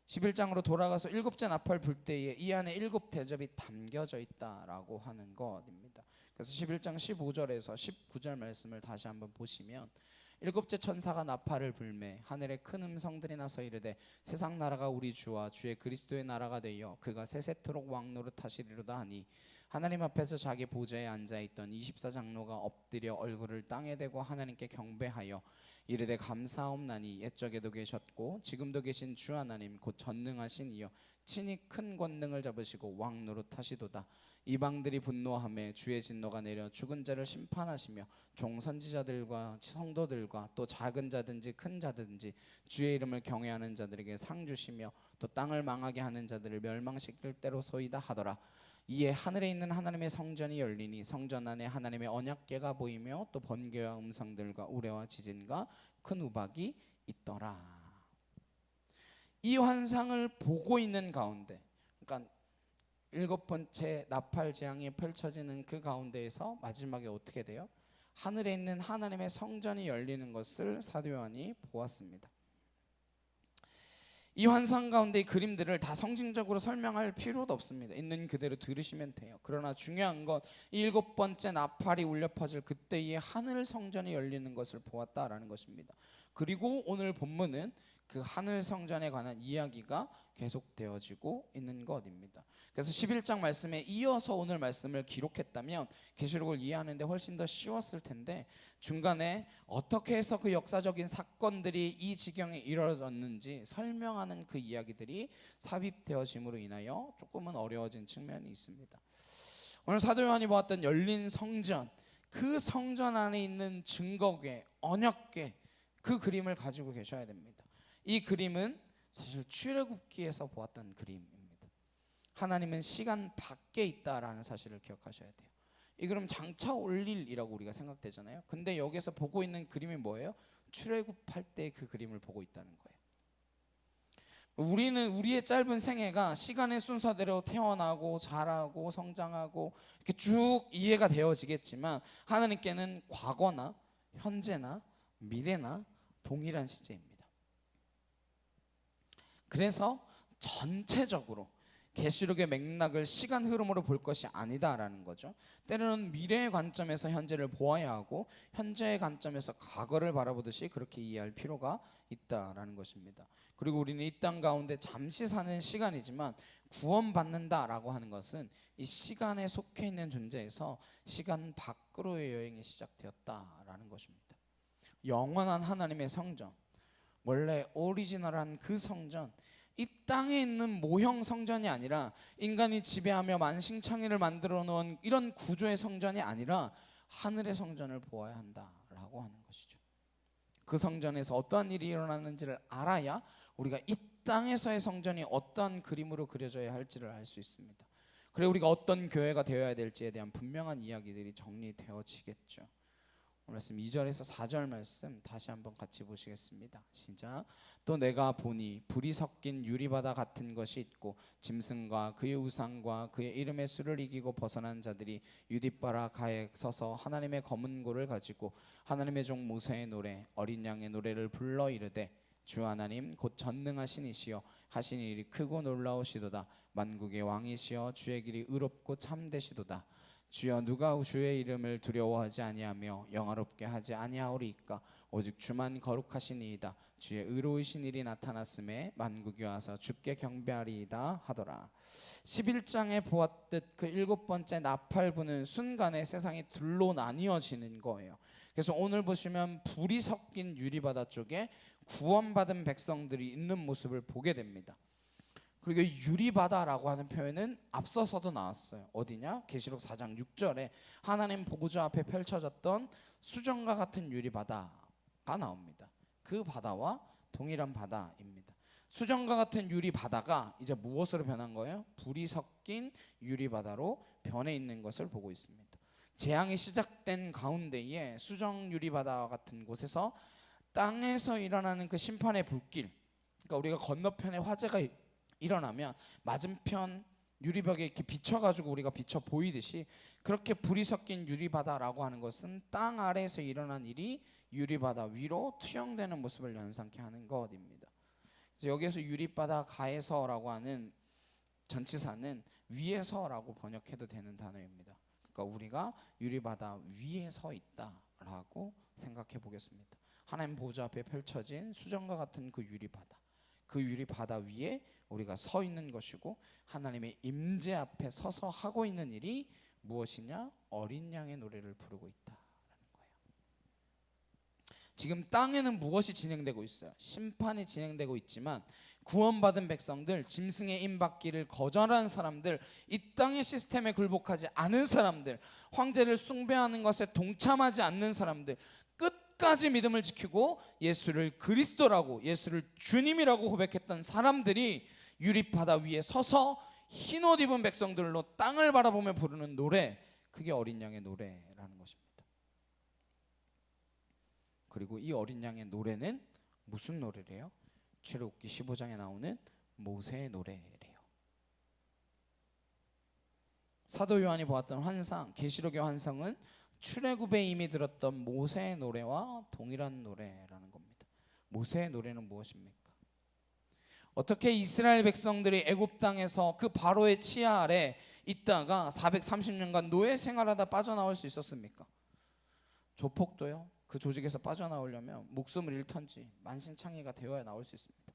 11장으로 돌아가서 일곱째 나팔 불 때에 이 안에 일곱 대접이 담겨져 있다라고 하는 것입니다. 그래서 11장 15절에서 19절 말씀을 다시 한번 보시면 일곱째 천사가 나팔을 불매 하늘에 큰 음성들이 나서 이르되 세상 나라가 우리 주와 주의 그리스도의 나라가 되어 그가 세세토록 왕노릇 하시리로다 하니 하나님 앞에서 자기 보좌에 앉아있던 24장로가 엎드려 얼굴을 땅에 대고 하나님께 경배하여 이르되 감사옵나니 옛적에도 계셨고 지금도 계신 주 하나님 곧 전능하신 이여 친히 큰 권능을 잡으시고 왕노릇 하시도다. 이방들이 분노하며 주의 진노가 내려 죽은 자를 심판하시며 종 선지자들과 성도들과 또 작은 자든지 큰 자든지 주의 이름을 경외하는 자들에게 상 주시며 또 땅을 망하게 하는 자들을 멸망시킬 때로 소이다 하더라. 이에 하늘에 있는 하나님의 성전이 열리니 성전 안에 하나님의 언약궤가 보이며 또 번개와 음성들과 우레와 지진과 큰 우박이 있더라. 이 환상을 보고 있는 가운데, 그러니까 일곱 번째 나팔 재앙이 펼쳐지는 그 가운데에서 마지막에 어떻게 돼요? 하늘에 있는 하나님의 성전이 열리는 것을 사도 요한이 보았습니다. 이 환상 가운데의 그림들을 다 성징적으로 설명할 필요도 없습니다. 있는 그대로 들으시면 돼요. 그러나 중요한 건 일곱 번째 나팔이 울려 퍼질 그때의 하늘 성전이 열리는 것을 보았다라는 것입니다. 그리고 오늘 본문은 그 하늘 성전에 관한 이야기가 계속되어지고 있는 것입니다. 그래서 11장 말씀에 이어서 오늘 말씀을 기록했다면 계시록을 이해하는데 훨씬 더 쉬웠을 텐데 중간에 어떻게 해서 그 역사적인 사건들이 이 지경에 이르렀는지 설명하는 그 이야기들이 삽입되어짐으로 인하여 조금은 어려워진 측면이 있습니다. 오늘 사도 요한이 보았던 열린 성전, 그 성전 안에 있는 증거궤, 언약궤, 그 그림을 가지고 계셔야 됩니다. 이 그림은 사실 출애굽기에서 보았던 그림입니다. 하나님은 시간 밖에 있다라는 사실을 기억하셔야 돼요. 이 그럼 장차 올 일이라고 우리가 생각되잖아요. 근데 여기서 보고 있는 그림이 뭐예요? 출애굽할 때 그 그림을 보고 있다는 거예요. 우리는 우리의 짧은 생애가 시간의 순서대로 태어나고 자라고 성장하고 이렇게 쭉 이해가 되어지겠지만 하나님께는 과거나 현재나 미래나 동일한 시제입니다. 그래서 전체적으로 계시록의 맥락을 시간 흐름으로 볼 것이 아니다라는 거죠. 때로는 미래의 관점에서 현재를 보아야 하고 현재의 관점에서 과거를 바라보듯이 그렇게 이해할 필요가 있다라는 것입니다. 그리고 우리는 이 땅 가운데 잠시 사는 시간이지만 구원받는다라고 하는 것은 이 시간에 속해 있는 존재에서 시간 밖으로의 여행이 시작되었다라는 것입니다. 영원한 하나님의 성전, 원래 오리지널한 그 성전, 이 땅에 있는 모형 성전이 아니라 인간이 지배하며 만신창이를 만들어 놓은 이런 구조의 성전이 아니라 하늘의 성전을 보아야 한다라고 하는 것이죠. 그 성전에서 어떠한 일이 일어나는지를 알아야 우리가 이 땅에서의 성전이 어떠한 그림으로 그려져야 할지를 알 수 있습니다. 그래 우리가 어떤 교회가 되어야 될지에 대한 분명한 이야기들이 정리되어지겠죠. 오늘 말씀 2절에서 4절 말씀 다시 한번 같이 보시겠습니다. 시작. 또 내가 보니 불이 섞인 유리바다 같은 것이 있고 짐승과 그의 우상과 그의 이름의 수를 이기고 벗어난 자들이 유디바라 가에 서서 하나님의 검은 고를 가지고 하나님의 종 모세의 노래 어린 양의 노래를 불러 이르되 주 하나님 곧 전능하신 이시여 하신 일이 크고 놀라우시도다. 만국의 왕이시여 주의 길이 의롭고 참되시도다. 주여 누가 주의 이름을 두려워하지 아니하며 영화롭게 하지 아니하오리이까. 오직 주만 거룩하시니이다. 주의 의로우신 일이 나타났음에 만국이 와서 주께 경배하리이다 하더라. 11장에 보았듯 그 7번째 나팔 부는 순간에 세상이 둘로 나뉘어지는 거예요. 그래서 오늘 보시면 불이 섞인 유리바다 쪽에 구원받은 백성들이 있는 모습을 보게 됩니다. 그리고 유리바다라고 하는 표현은 앞서서도 나왔어요. 어디냐? 계시록 4장 6절에 하나님 보좌 앞에 펼쳐졌던 수정과 같은 유리바다가 나옵니다. 그 바다와 동일한 바다입니다. 수정과 같은 유리바다가 이제 무엇으로 변한 거예요? 불이 섞인 유리바다로 변해 있는 것을 보고 있습니다. 재앙이 시작된 가운데에 수정 유리바다와 같은 곳에서 땅에서 일어나는 그 심판의 불길, 그러니까 우리가 건너편에 화재가 일어나면 맞은편 유리벽에 이렇게 비춰가지고 우리가 비춰 보이듯이 그렇게 불이 섞인 유리바다라고 하는 것은 땅 아래에서 일어난 일이 유리바다 위로 투영되는 모습을 연상케 하는 것입니다. 그래서 여기에서 유리바다 가에서라고 하는 전치사는 위에서라고 번역해도 되는 단어입니다. 그러니까 우리가 유리바다 위에 서 있다라고 생각해 보겠습니다. 하나님 보좌 앞에 펼쳐진 수정과 같은 그 유리바다, 그 유리바다 위에 우리가 서 있는 것이고 하나님의 임재 앞에 서서 하고 있는 일이 무엇이냐? 어린 양의 노래를 부르고 있다라는 거예요. 지금 땅에는 무엇이 진행되고 있어요? 심판이 진행되고 있지만 구원받은 백성들, 짐승의 임받기를 거절한 사람들, 이 땅의 시스템에 굴복하지 않은 사람들, 황제를 숭배하는 것에 동참하지 않는 사람들, 끝까지 믿음을 지키고 예수를 그리스도라고, 예수를 주님이라고 고백했던 사람들이 유리바다 위에 서서 흰옷 입은 백성들로 땅을 바라보며 부르는 노래, 그게 어린 양의 노래라는 것입니다. 그리고 이 어린 양의 노래는 무슨 노래래요? 출애굽기 15장에 나오는 모세의 노래래요. 사도 요한이 보았던 환상, 계시록의 환상은 출애굽에 이미 들었던 모세의 노래와 동일한 노래라는 겁니다. 모세의 노래는 무엇입니까? 어떻게 이스라엘 백성들이 애굽 땅에서 그 바로의 치하 아래 있다가 430년간 노예 생활하다 빠져나올 수 있었습니까? 조폭도요. 그 조직에서 빠져나오려면 목숨을 잃던지 만신창이가 되어야 나올 수 있습니다.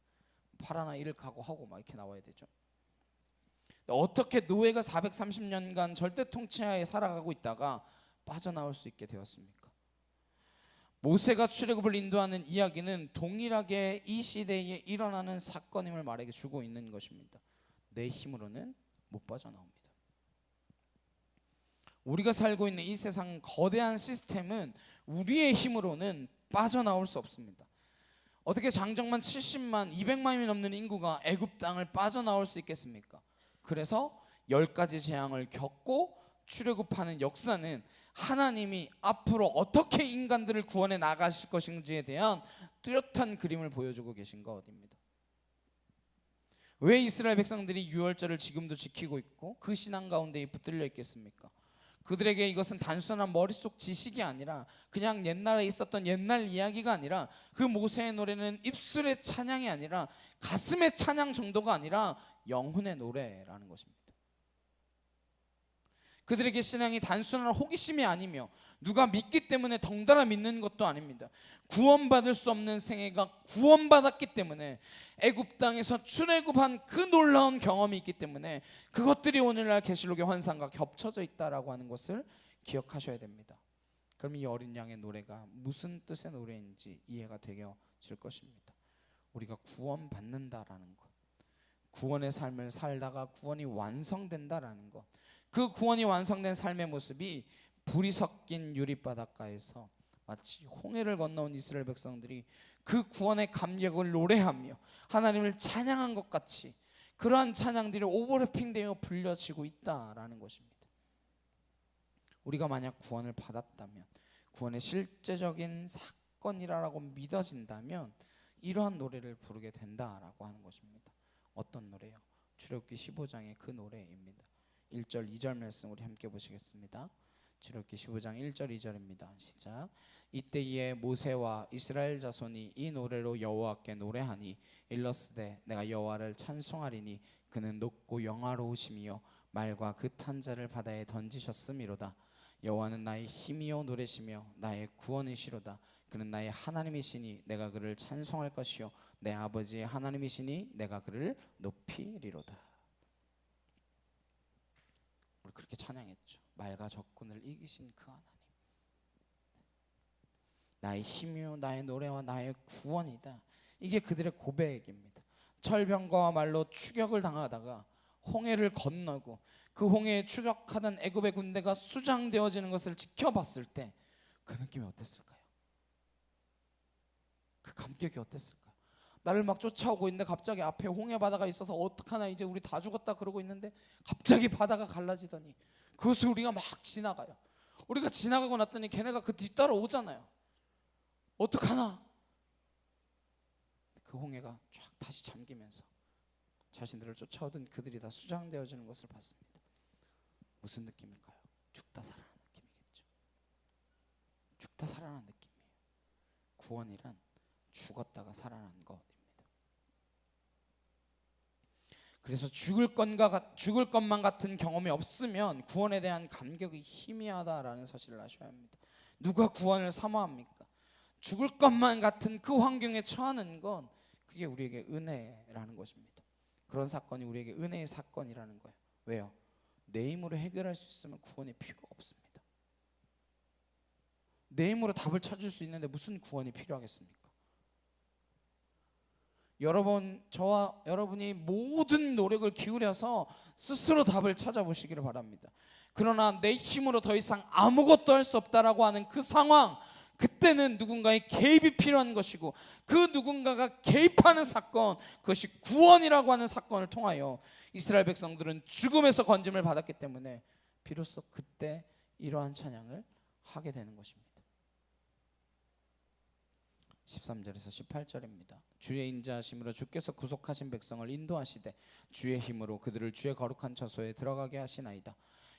팔아나 이를 각오하고 막 이렇게 나와야 되죠. 어떻게 노예가 430년간 절대 통치하에 살아가고 있다가 빠져나올 수 있게 되었습니까? 모세가 출애굽을 인도하는 이야기는 동일하게 이 시대에 일어나는 사건임을 말해 주고 있는 것입니다. 내 힘으로는 못 빠져나옵니다. 우리가 살고 있는 이 세상 거대한 시스템은 우리의 힘으로는 빠져나올 수 없습니다. 어떻게 장정만 70만, 200만이 넘는 인구가 애굽 땅을 빠져나올 수 있겠습니까? 그래서 10가지 재앙을 겪고 출애굽하는 역사는 하나님이 앞으로 어떻게 인간들을 구원해 나가실 것인지에 대한 뚜렷한 그림을 보여주고 계신 것입니다. 왜 이스라엘 백성들이 유월절을 지금도 지키고 있고 그 신앙 가운데 붙들려 있겠습니까? 그들에게 이것은 단순한 머릿속 지식이 아니라 그냥 옛날에 있었던 옛날 이야기가 아니라 그 모세의 노래는 입술의 찬양이 아니라 가슴의 찬양 정도가 아니라 영혼의 노래라는 것입니다. 그들에게 신앙이 단순한 호기심이 아니며 누가 믿기 때문에 덩달아 믿는 것도 아닙니다. 구원받을 수 없는 생애가 구원받았기 때문에 애굽 땅에서 출애굽한 그 놀라운 경험이 있기 때문에 그것들이 오늘날 계시록의 환상과 겹쳐져 있다라고 하는 것을 기억하셔야 됩니다. 그럼 이 어린 양의 노래가 무슨 뜻의 노래인지 이해가 되어질 것입니다. 우리가 구원받는다라는 것, 구원의 삶을 살다가 구원이 완성된다라는 것, 그 구원이 완성된 삶의 모습이 불이 섞인 유리바닷가에서 마치 홍해를 건너온 이스라엘 백성들이 그 구원의 감격을 노래하며 하나님을 찬양한 것 같이 그러한 찬양들이 오버래핑되어 불려지고 있다라는 것입니다. 우리가 만약 구원을 받았다면, 구원의 실제적인 사건이라고 믿어진다면 이러한 노래를 부르게 된다라고 하는 것입니다. 어떤 노래요? 출애굽기 15장의 그 노래입니다. 1절 2절 말씀 우리 함께 보시겠습니다. 출애굽기 15장 1절 2절입니다. 시작. 이때에 모세와 이스라엘 자손이 이 노래로 여호와께 노래하니 일러스되 내가 여호와를 찬송하리니 그는 높고 영화로우심이요 말과 그 탄자를 바다에 던지셨음이로다. 여호와는 나의 힘이요 노래시며 나의 구원이시로다. 그는 나의 하나님이시니 내가 그를 찬송할 것이요 내 아버지의 하나님이시니 내가 그를 높이리로다. 우리 그렇게 찬양했죠. 말과 적군을 이기신 그 하나님, 나의 힘이요 나의 노래와 나의 구원이다. 이게 그들의 고백입니다. 철병거와 말로 추격을 당하다가 홍해를 건너고 그 홍해에 추격하던 애굽의 군대가 수장되어지는 것을 지켜봤을 때 그 느낌이 어땠을까요? 그 감격이 어땠을까요? 나를 막 쫓아오고 있는데 갑자기 앞에 홍해 바다가 있어서 어떡하나 이제 우리 다 죽었다 그러고 있는데 갑자기 바다가 갈라지더니 그것을 우리가 막 지나가요. 우리가 지나가고 났더니 걔네가 그 뒤따라 오잖아요. 어떡하나? 그 홍해가 쫙 다시 잠기면서 자신들을 쫓아오던 그들이 다 수장되어지는 것을 봤습니다. 무슨 느낌일까요? 죽다 살아난 느낌이겠죠. 죽다 살아난 느낌이에요. 구원이란 죽었다가 살아난 것입니다. 그래서 죽을 것만 같은 경험이 없으면 구원에 대한 감격이 희미하다라는 사실을 아셔야 합니다. 누가 구원을 사모합니까? 죽을 것만 같은 그 환경에 처하는 건 그게 우리에게 은혜라는 것입니다. 그런 사건이 우리에게 은혜의 사건이라는 거예요. 왜요? 내 힘으로 해결할 수 있으면 구원이 필요가 없습니다. 내 힘으로 답을 찾을 수 있는데 무슨 구원이 필요하겠습니까? 저와 여러분이 모든 노력을 기울여서 스스로 답을 찾아보시기를 바랍니다. 그러나 내 힘으로 더 이상 아무것도 할 수 없다라고 하는 그 상황, 그때는 누군가의 개입이 필요한 것이고 그 누군가가 개입하는 사건, 그것이 구원이라고 하는 사건을 통하여 이스라엘 백성들은 죽음에서 건짐을 받았기 때문에 비로소 그때 이러한 찬양을 하게 되는 것입니다. 13절에서 18절입니다. 주의 인자하심으로 주께서 구속하신 백성을 인도하시되 주의 힘으로 그들을 주의 거룩한 처소에 들어가게 하시나이다.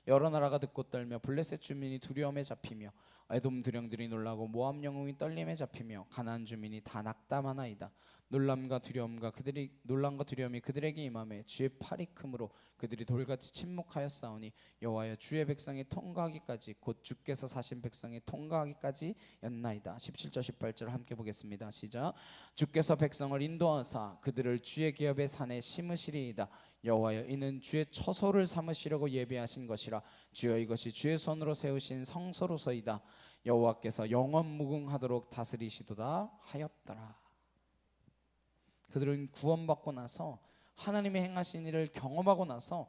여러 나라가 듣고 떨며 블레셋 주민이 두려움에 잡히며 에돔 두령들이 놀라고 모압 영웅이 떨림에 잡히며 가나안 주민이 다 낙담하나이다. 놀람과 두려움이 그들에게 임함에 주의 팔이 크므로 그들이 돌같이 침묵하였사오니 여호와여 주의 백성이 통과하기까지 곧 주께서 사신 백성이 통과하기까지 였나이다. 17절 18절 함께 보겠습니다. 시작. 주께서 백성을 인도하사 그들을 주의 기업의 산에 심으시리이다. 여호와여 이는 주의 처소를 삼으시려고 예비하신 것이라. 주여 이것이 주의 손으로 세우신 성소로서이다. 여호와께서 영원 무궁하도록 다스리시도다 하였더라. 그들은 구원받고 나서 하나님의 행하신 일을 경험하고 나서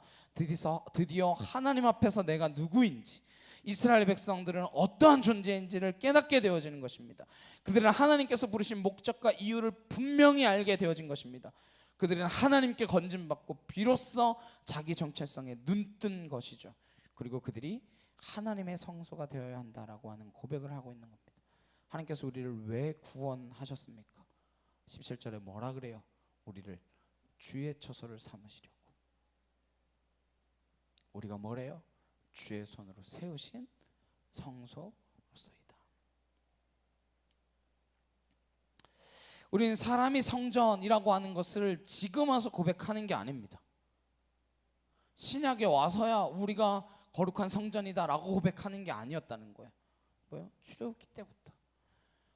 드디어 하나님 앞에서 내가 누구인지, 이스라엘 백성들은 어떠한 존재인지를 깨닫게 되어지는 것입니다. 그들은 하나님께서 부르신 목적과 이유를 분명히 알게 되어진 것입니다. 그들은 하나님께 건진받고 비로소 자기 정체성에 눈뜬 것이죠. 그리고 그들이 하나님의 성소가 되어야 한다라고 하는 고백을 하고 있는 겁니다. 하나님께서 우리를 왜 구원하셨습니까? 17절에 뭐라 그래요? 우리를 주의 처소를 삼으시려고. 우리가 뭐래요? 주의 손으로 세우신 성소로서이다. 우리는 사람이 성전이라고 하는 것을 지금 와서 고백하는 게 아닙니다. 신약에 와서야 우리가 거룩한 성전이다라고 고백하는 게 아니었다는 거예요. 뭐요? 출애굽기 때부터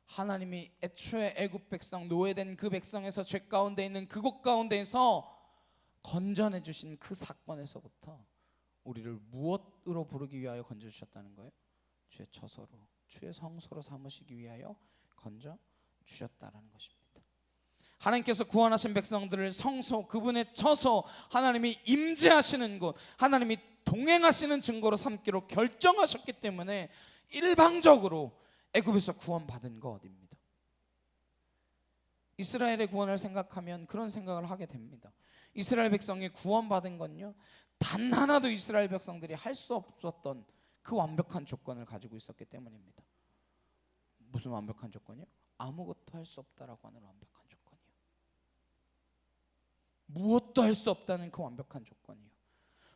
하나님이 애초에 애굽 백성, 노예된 그 백성에서 죄 가운데 있는 그곳 가운데에서 건져내 주신 그 사건에서부터 우리를 무엇으로 부르기 위하여 건져 주셨다는 거예요? 주의 처소로, 주의 성소로 삼으시기 위하여 건져 주셨다라는 것입니다. 하나님께서 구원하신 백성들을 성소, 그분의 처소, 하나님이 임재하시는 곳, 하나님이 동행하시는 증거로 삼기로 결정하셨기 때문에 일방적으로 애굽에서 구원받은 것입니다. 이스라엘의 구원을 생각하면 그런 생각을 하게 됩니다. 이스라엘 백성이 구원받은 건요, 단 하나도 이스라엘 백성들이 할 수 없었던 그 완벽한 조건을 가지고 있었기 때문입니다. 무슨 완벽한 조건이요? 아무것도 할 수 없다라고 하는 완벽한 조건이요. 무엇도 할 수 없다는 그 완벽한 조건이요.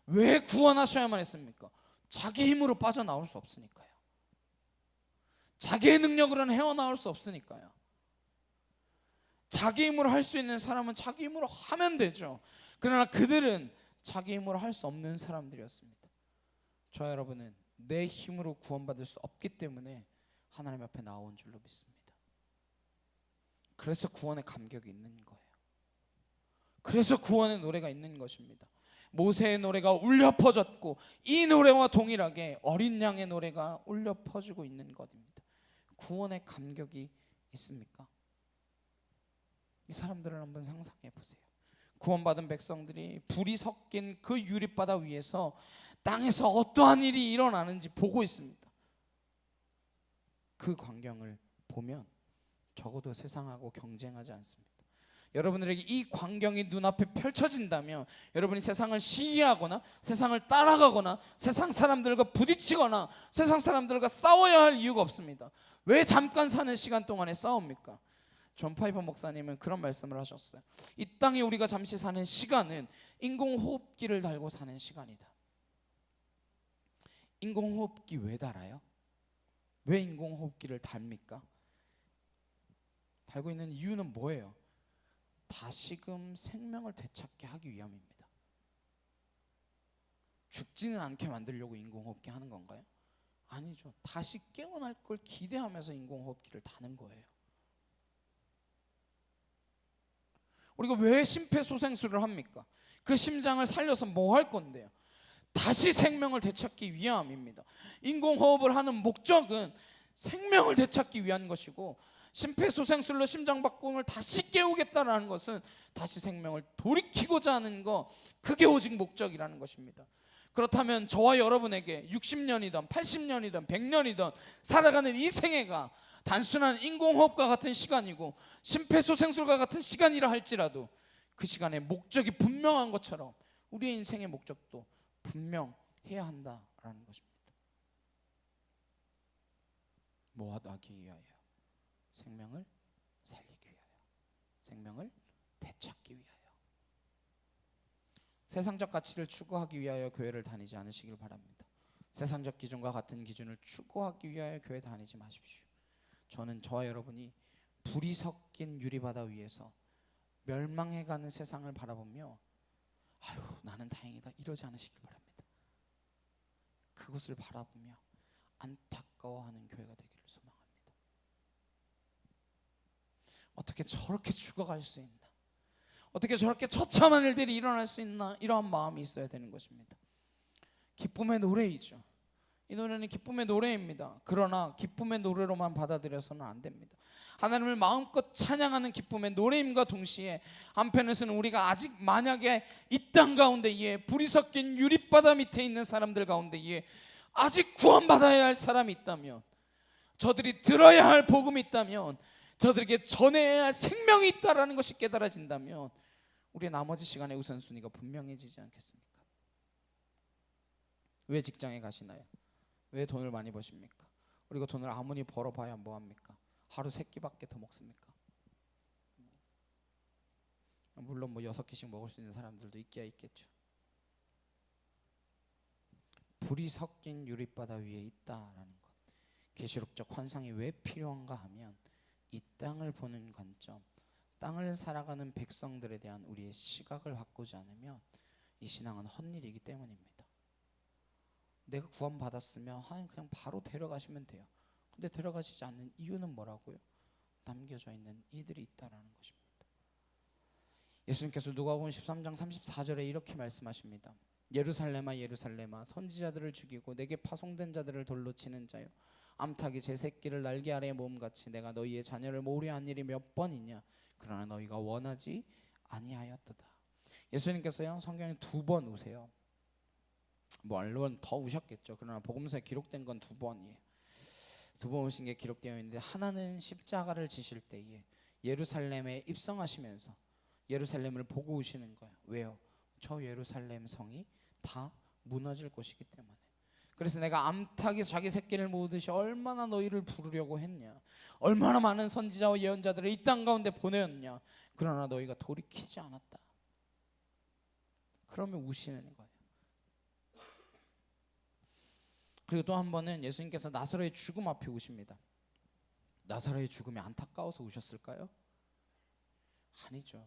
왜 구원하셔야만 했습니까? 자기 힘으로 빠져나올 수 없으니까요. 자기의 능력으로는 헤어나올 수 없으니까요. 자기 힘으로 할 수 있는 사람은 자기 힘으로 하면 되죠. 그러나 그들은 자기 힘으로 할 수 없는 사람들이었습니다. 저와 여러분은 내 힘으로 구원받을 수 없기 때문에 하나님 앞에 나온 줄로 믿습니다. 그래서 구원의 감격이 있는 거예요. 그래서 구원의 노래가 있는 것입니다. 모세의 노래가 울려 퍼졌고 이 노래와 동일하게 어린 양의 노래가 울려 퍼지고 있는 것입니다. 구원의 감격이 있습니까? 이 사람들을 한번 상상해 보세요. 구원받은 백성들이 불이 섞인 그 유리바다 위에서 땅에서 어떠한 일이 일어나는지 보고 있습니다. 그 광경을 보면 적어도 세상하고 경쟁하지 않습니다. 여러분들에게 이 광경이 눈앞에 펼쳐진다면 여러분이 세상을 시기하거나 세상을 따라가거나 세상 사람들과 부딪히거나 세상 사람들과 싸워야 할 이유가 없습니다. 왜 잠깐 사는 시간 동안에 싸웁니까? 존 파이퍼 목사님은 그런 말씀을 하셨어요. 이 땅에 우리가 잠시 사는 시간은 인공호흡기를 달고 사는 시간이다. 인공호흡기 왜 달아요? 왜 인공호흡기를 답니까? 달고 있는 이유는 뭐예요? 다시금 생명을 되찾게 하기 위함입니다. 죽지는 않게 만들려고 인공호흡기 하는 건가요? 아니죠. 다시 깨어날 걸 기대하면서 인공호흡기를 다는 거예요. 우리가 왜 심폐소생술을 합니까? 그 심장을 살려서 뭐 할 건데요? 다시 생명을 되찾기 위함입니다. 인공호흡을 하는 목적은 생명을 되찾기 위한 것이고 심폐소생술로 심장박동을 다시 깨우겠다라는 것은 다시 생명을 돌이키고자 하는 것, 그게 오직 목적이라는 것입니다. 그렇다면 저와 여러분에게 60년이든 80년이든 100년이든 살아가는 이 생애가 단순한 인공호흡과 같은 시간이고 심폐소생술과 같은 시간이라 할지라도 그 시간에 목적이 분명한 것처럼 우리의 인생의 목적도 분명해야 한다라는 것입니다. 뭐하기 위하여? 생명을 살리기 위하여, 생명을 되찾기 위하여. 세상적 가치를 추구하기 위하여 교회를 다니지 않으시길 바랍니다. 세상적 기준과 같은 기준을 추구하기 위하여 교회 다니지 마십시오. 저는 저와 여러분이 불이 섞인 유리바다 위에서 멸망해가는 세상을 바라보며 아유 나는 다행이다 이러지 않으시길 바랍니다. 그것을 바라보며 안타까워하는 교회가 되기를 소망합니다. 어떻게 저렇게 죽어갈 수 있나, 어떻게 저렇게 처참한 일들이 일어날 수 있나, 이러한 마음이 있어야 되는 것입니다. 기쁨의 노래이죠. 이 노래는 기쁨의 노래입니다. 그러나 기쁨의 노래로만 받아들여서는 안 됩니다. 하나님을 마음껏 찬양하는 기쁨의 노래임과 동시에 한편에서는 우리가 아직 만약에 이 땅 가운데에 불이 섞인 유리바다 밑에 있는 사람들 가운데에 아직 구원받아야 할 사람이 있다면, 저들이 들어야 할 복음이 있다면, 저들에게 전해야 할 생명이 있다라는 것이 깨달아진다면 우리의 나머지 시간의 우선순위가 분명해지지 않겠습니까? 왜 직장에 가시나요? 왜 돈을 많이 버십니까? 그리고 돈을 아무리 벌어봐야 뭐합니까? 하루 3끼밖에 더 먹습니까? 물론 뭐 6끼씩 먹을 수 있는 사람들도 있기야 있겠죠. 불이 섞인 유리바다 위에 있다라는 것, 계시록적 환상이 왜 필요한가 하면 이 땅을 보는 관점, 땅을 살아가는 백성들에 대한 우리의 시각을 바꾸지 않으면 이 신앙은 헛일이기 때문입니다. 내가 구원받았으면 하나님 그냥 바로 데려가시면 돼요. 근데 데려가시지 않는 이유는 뭐라고요? 남겨져 있는 이들이 있다라는 것입니다. 예수님께서 누가복음 13장 34절에 이렇게 말씀하십니다. 예루살렘아 예루살렘아 선지자들을 죽이고 내게 파송된 자들을 돌로 치는 자요, 암탉이 제 새끼를 날개 아래에 모음같이 내가 너희의 자녀를 모으려 한 일이 몇 번이냐, 그러나 너희가 원하지 아니하였도다. 예수님께서요 성경에 2번 우세요. 물론 더 우셨겠죠. 그러나 복음서에 기록된 건 2번이에요. 2번 우신 게 기록되어 있는데, 하나는 십자가를 지실 때에 예루살렘에 입성하시면서 예루살렘을 보고 우시는 거예요. 왜요? 저 예루살렘 성이 다 무너질 것이기 때문에. 그래서 내가 암탉이 자기 새끼를 모으듯이 얼마나 너희를 부르려고 했냐, 얼마나 많은 선지자와 예언자들을 이 땅 가운데 보내었냐, 그러나 너희가 돌이키지 않았다. 그러면 우시는 거예요. 그리고 또 한 번은 예수님께서 나사로의 죽음 앞에 우십니다. 나사로의 죽음이 안타까워서 우셨을까요? 아니죠.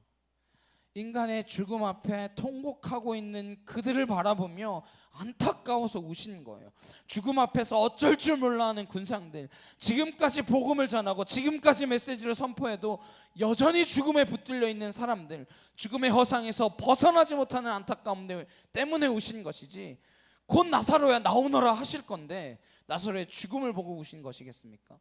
인간의 죽음 앞에 통곡하고 있는 그들을 바라보며 안타까워서 우신 거예요. 죽음 앞에서 어쩔 줄 몰라 하는 군상들, 지금까지 복음을 전하고 지금까지 메시지를 선포해도 여전히 죽음에 붙들려 있는 사람들, 죽음의 허상에서 벗어나지 못하는 안타까움 때문에 우신 것이지, 곧 나사로야 나오너라 하실 건데 나사로의 죽음을 보고 우신 것이겠습니까?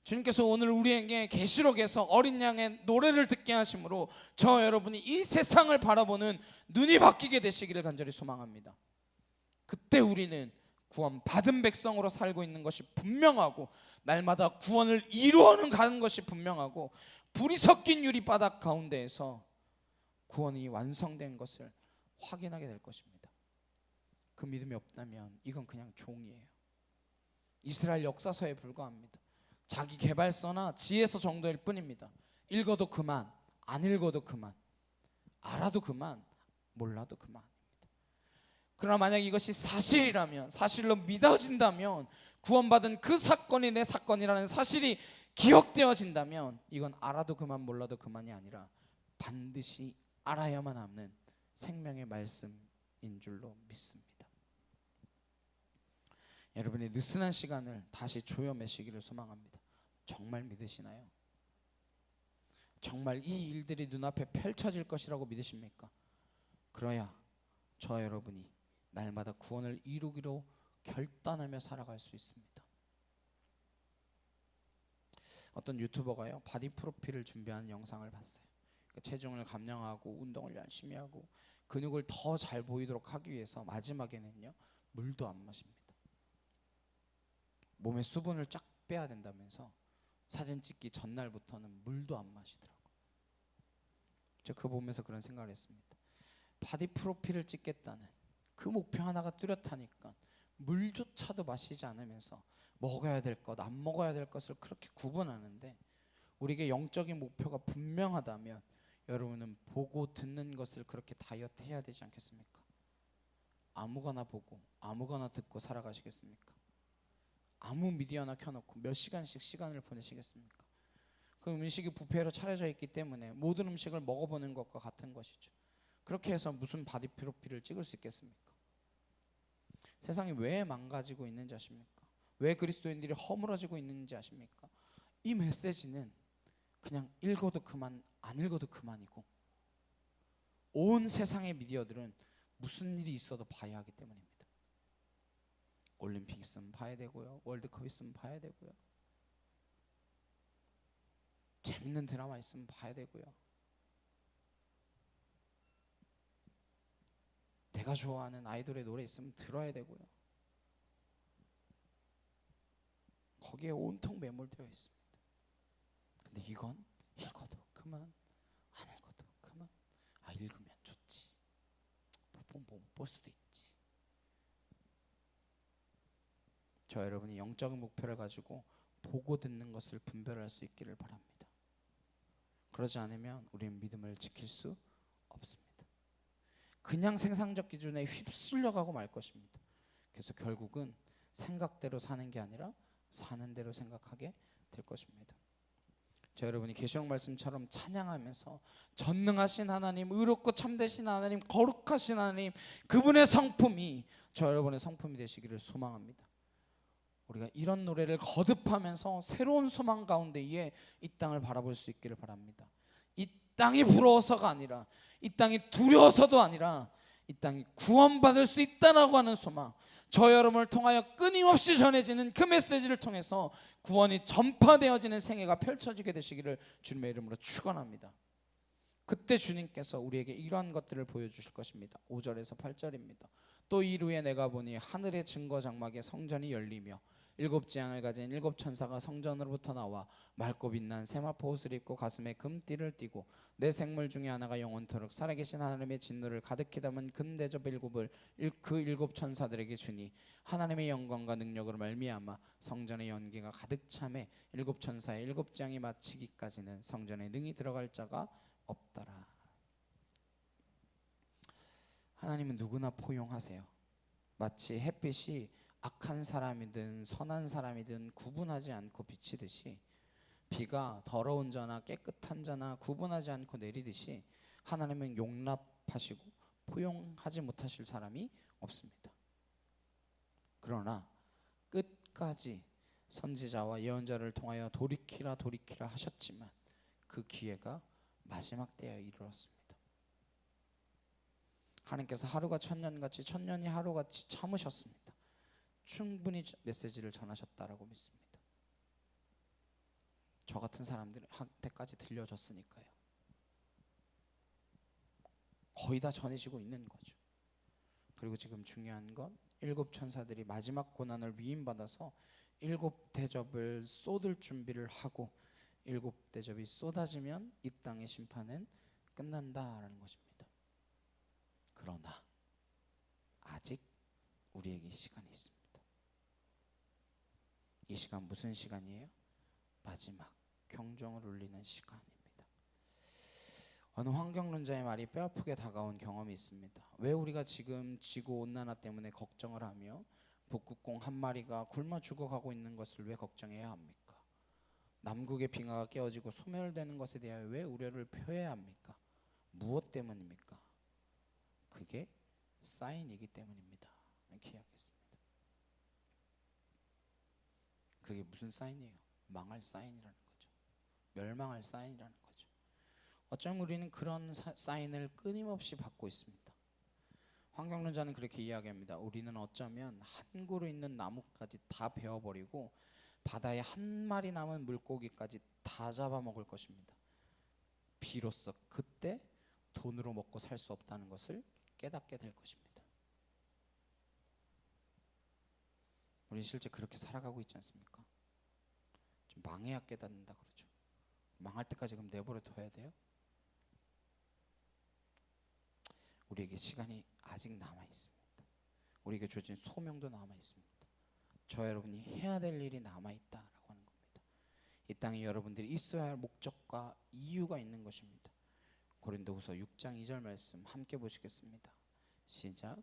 주님께서 오늘 우리에게 계시록에서 어린 양의 노래를 듣게 하심으로 저 여러분이 이 세상을 바라보는 눈이 바뀌게 되시기를 간절히 소망합니다. 그때 우리는 구원받은 백성으로 살고 있는 것이 분명하고, 날마다 구원을 이루어는 가는 것이 분명하고, 불이 섞인 유리바닥 가운데에서 구원이 완성된 것을 확인하게 될 것입니다. 그 믿음이 없다면 이건 그냥 종이에요. 이스라엘 역사서에 불과합니다. 자기 개발서나 지혜서 정도일 뿐입니다. 읽어도 그만, 안 읽어도 그만, 알아도 그만, 몰라도 그만입니다. 그러나 만약 이것이 사실이라면, 사실로 믿어진다면, 구원받은 그 사건이 내 사건이라는 사실이 기억되어진다면, 이건 알아도 그만, 몰라도 그만이 아니라 반드시 알아야만 하는 생명의 말씀인 줄로 믿습니다. 여러분이 느슨한 시간을 다시 조여매시기를 소망합니다. 정말 믿으시나요? 정말 이 일들이 눈앞에 펼쳐질 것이라고 믿으십니까? 그래야 저 여러분이 날마다 구원을 이루기로 결단하며 살아갈 수 있습니다. 어떤 유튜버가요 바디 프로필을 준비하는 영상을 봤어요. 체중을 감량하고 운동을 열심히 하고 근육을 더 잘 보이도록 하기 위해서 마지막에는요 물도 안 마십니다. 몸에 수분을 쫙 빼야 된다면서 사진 찍기 전날부터는 물도 안 마시더라고요. 제가 그거 보면서 그런 생각을 했습니다. 바디 프로필을 찍겠다는 그 목표 하나가 뚜렷하니까 물조차도 마시지 않으면서 먹어야 될 것, 안 먹어야 될 것을 그렇게 구분하는데, 우리에게 영적인 목표가 분명하다면 여러분은 보고 듣는 것을 그렇게 다이어트 해야 되지 않겠습니까? 아무거나 보고 아무거나 듣고 살아가시겠습니까? 아무 미디어나 켜놓고 몇 시간씩 시간을 보내시겠습니까? 그 음식이 뷔페로 차려져 있기 때문에 모든 음식을 먹어보는 것과 같은 것이죠. 그렇게 해서 무슨 바디 프로필을 찍을 수 있겠습니까? 세상이 왜 망가지고 있는지 아십니까? 왜 그리스도인들이 허물어지고 있는지 아십니까? 이 메시지는 그냥 읽어도 그만, 안 읽어도 그만이고, 온 세상의 미디어들은 무슨 일이 있어도 봐야 하기 때문입니다. 올림픽 있으면 봐야 되고요, 월드컵 있으면 봐야 되고요, 재밌는 드라마 있으면 봐야 되고요, 내가 좋아하는 아이돌의 노래 있으면 들어야 되고요. 거기에 온통 매몰되어 있습니다. 근데 이건 읽어도 그만, 안 읽어도 그만. 아, 읽으면 좋지, 볼 수도 있지. 저 여러분이 영적인 목표를 가지고 보고 듣는 것을 분별할 수 있기를 바랍니다. 그러지 않으면 우리는 믿음을 지킬 수 없습니다. 그냥 생산적 기준에 휩쓸려가고 말 것입니다. 그래서 결국은 생각대로 사는 게 아니라 사는 대로 생각하게 될 것입니다. 저 여러분이 계시록 말씀처럼 찬양하면서 전능하신 하나님, 의롭고 참되신 하나님, 거룩하신 하나님, 그분의 성품이 저 여러분의 성품이 되시기를 소망합니다. 우리가 이런 노래를 거듭하면서 새로운 소망 가운데에 이 땅을 바라볼 수 있기를 바랍니다. 이 땅이 부러워서가 아니라, 이 땅이 두려워서도 아니라, 이 땅이 구원받을 수 있다라고 하는 소망, 저 여러분을 통하여 끊임없이 전해지는 그 메시지를 통해서 구원이 전파되어지는 생애가 펼쳐지게 되시기를 주님의 이름으로 축원합니다. 그때 주님께서 우리에게 이러한 것들을 보여주실 것입니다. 5절에서 8절입니다. 또 이후에 내가 보니 하늘의 증거 장막에 성전이 열리며 일곱 지향을 가진 일곱 천사가 성전으로부터 나와 맑고 빛난 세마포 옷을 입고 가슴에 금띠를 띠고 내 생물 중에 하나가 영원토록 살아계신 하나님의 진노를 가득히 담은 금대접 일곱을 그 일곱 천사들에게 주니 하나님의 영광과 능력으로 말미암아 성전의 연기가 가득 차매 일곱 천사의 일곱 지향이 마치기까지는 성전에 능히 들어갈 자가 없더라. 하나님은 누구나 포용하세요. 마치 햇빛이 악한 사람이든 선한 사람이든 구분하지 않고 비치듯이, 비가 더러운 자나 깨끗한 자나 구분하지 않고 내리듯이 하나님은 용납하시고 포용하지 못하실 사람이 없습니다. 그러나 끝까지 선지자와 예언자를 통하여 돌이키라 돌이키라 하셨지만 그 기회가 마지막 때에 이르렀습니다. 하나님께서 하루가 천년같이 천년이 하루같이 참으셨습니다. 충분히 메시지를 전하셨다라고 믿습니다. 저 같은 사람들한테까지 들려졌으니까요. 거의 다 전해지고 있는 거죠. 그리고 지금 중요한 건 일곱 천사들이 마지막 고난을 위임받아서 일곱 대접을 쏟을 준비를 하고 일곱 대접이 쏟아지면 이 땅의 심판은 끝난다라는 것입니다. 그러나 아직 우리에게 시간이 있습니다. 이 시간 무슨 시간이에요? 마지막 경종을 울리는 시간입니다. 어느 환경론자의 말이 뼈아프게 다가온 경험이 있습니다. 왜 우리가 지금 지구온난화 때문에 걱정을 하며 북극공 한 마리가 굶어 죽어가고 있는 것을 왜 걱정해야 합니까? 남극의 빙하가 깨어지고 소멸되는 것에 대하여 왜 우려를 표해야 합니까? 무엇 때문입니까? 그게 사인이기 때문입니다. 이렇게 이야기했습니다. 그게 무슨 사인이에요? 망할 사인이라는 거죠. 멸망할 사인이라는 거죠. 어쩌면 우리는 그런 사인을 끊임없이 받고 있습니다. 환경론자는 그렇게 이야기합니다. 우리는 어쩌면 한 그루 있는 나무까지 다 베어버리고 바다에 한 마리 남은 물고기까지 다 잡아먹을 것입니다. 비로소 그때 돈으로 먹고 살 수 없다는 것을 깨닫게 될 것입니다. 우리 실제 그렇게 살아가고 있지 않습니까? 좀 망해야 깨닫는다 그러죠. 망할 때까지 그럼 내버려 둬야 돼요? 우리에게 시간이 아직 남아 있습니다. 우리에게 주어진 소명도 남아 있습니다. 저 여러분이 해야 될 일이 남아 있다라고 하는 겁니다. 이 땅에 여러분들이 있어야 할 목적과 이유가 있는 것입니다. 고린도후서 6장 2절 말씀 함께 보시겠습니다. 시작.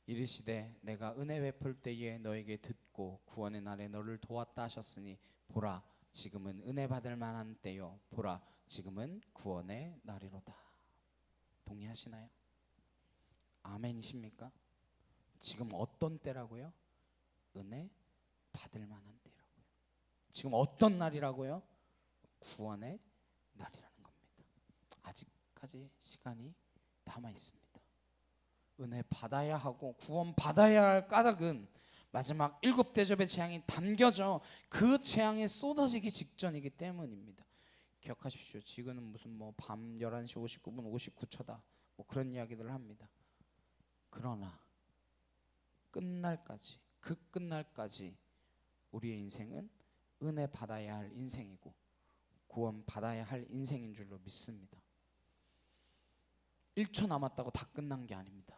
이르시되 내가 은혜 베풀 때에 너에게 듣고 구원의 날에 너를 도왔다 하셨으니 보라 지금은 은혜 받을 만한 때요 보라 지금은 구원의 날이로다. 동의하시나요? 아멘이십니까? 지금 어떤 때라고요? 은혜 받을 만한 때라고요. 지금 어떤 날이라고요? 구원의 날이라는 겁니다. 아직까지 시간이 남아 있습니다. 은혜 받아야 하고 구원 받아야 할 까닭은 마지막 7대접의 재앙이 담겨져 그 재앙이 쏟아지기 직전이기 때문입니다. 기억하십시오. 지금은 무슨 밤 11시 59분 59초다 그런 이야기들을 합니다. 그러나 끝날까지 그 끝날까지 우리의 인생은 은혜 받아야 할 인생이고 구원 받아야 할 인생인 줄로 믿습니다. 1초 남았다고 다 끝난 게 아닙니다.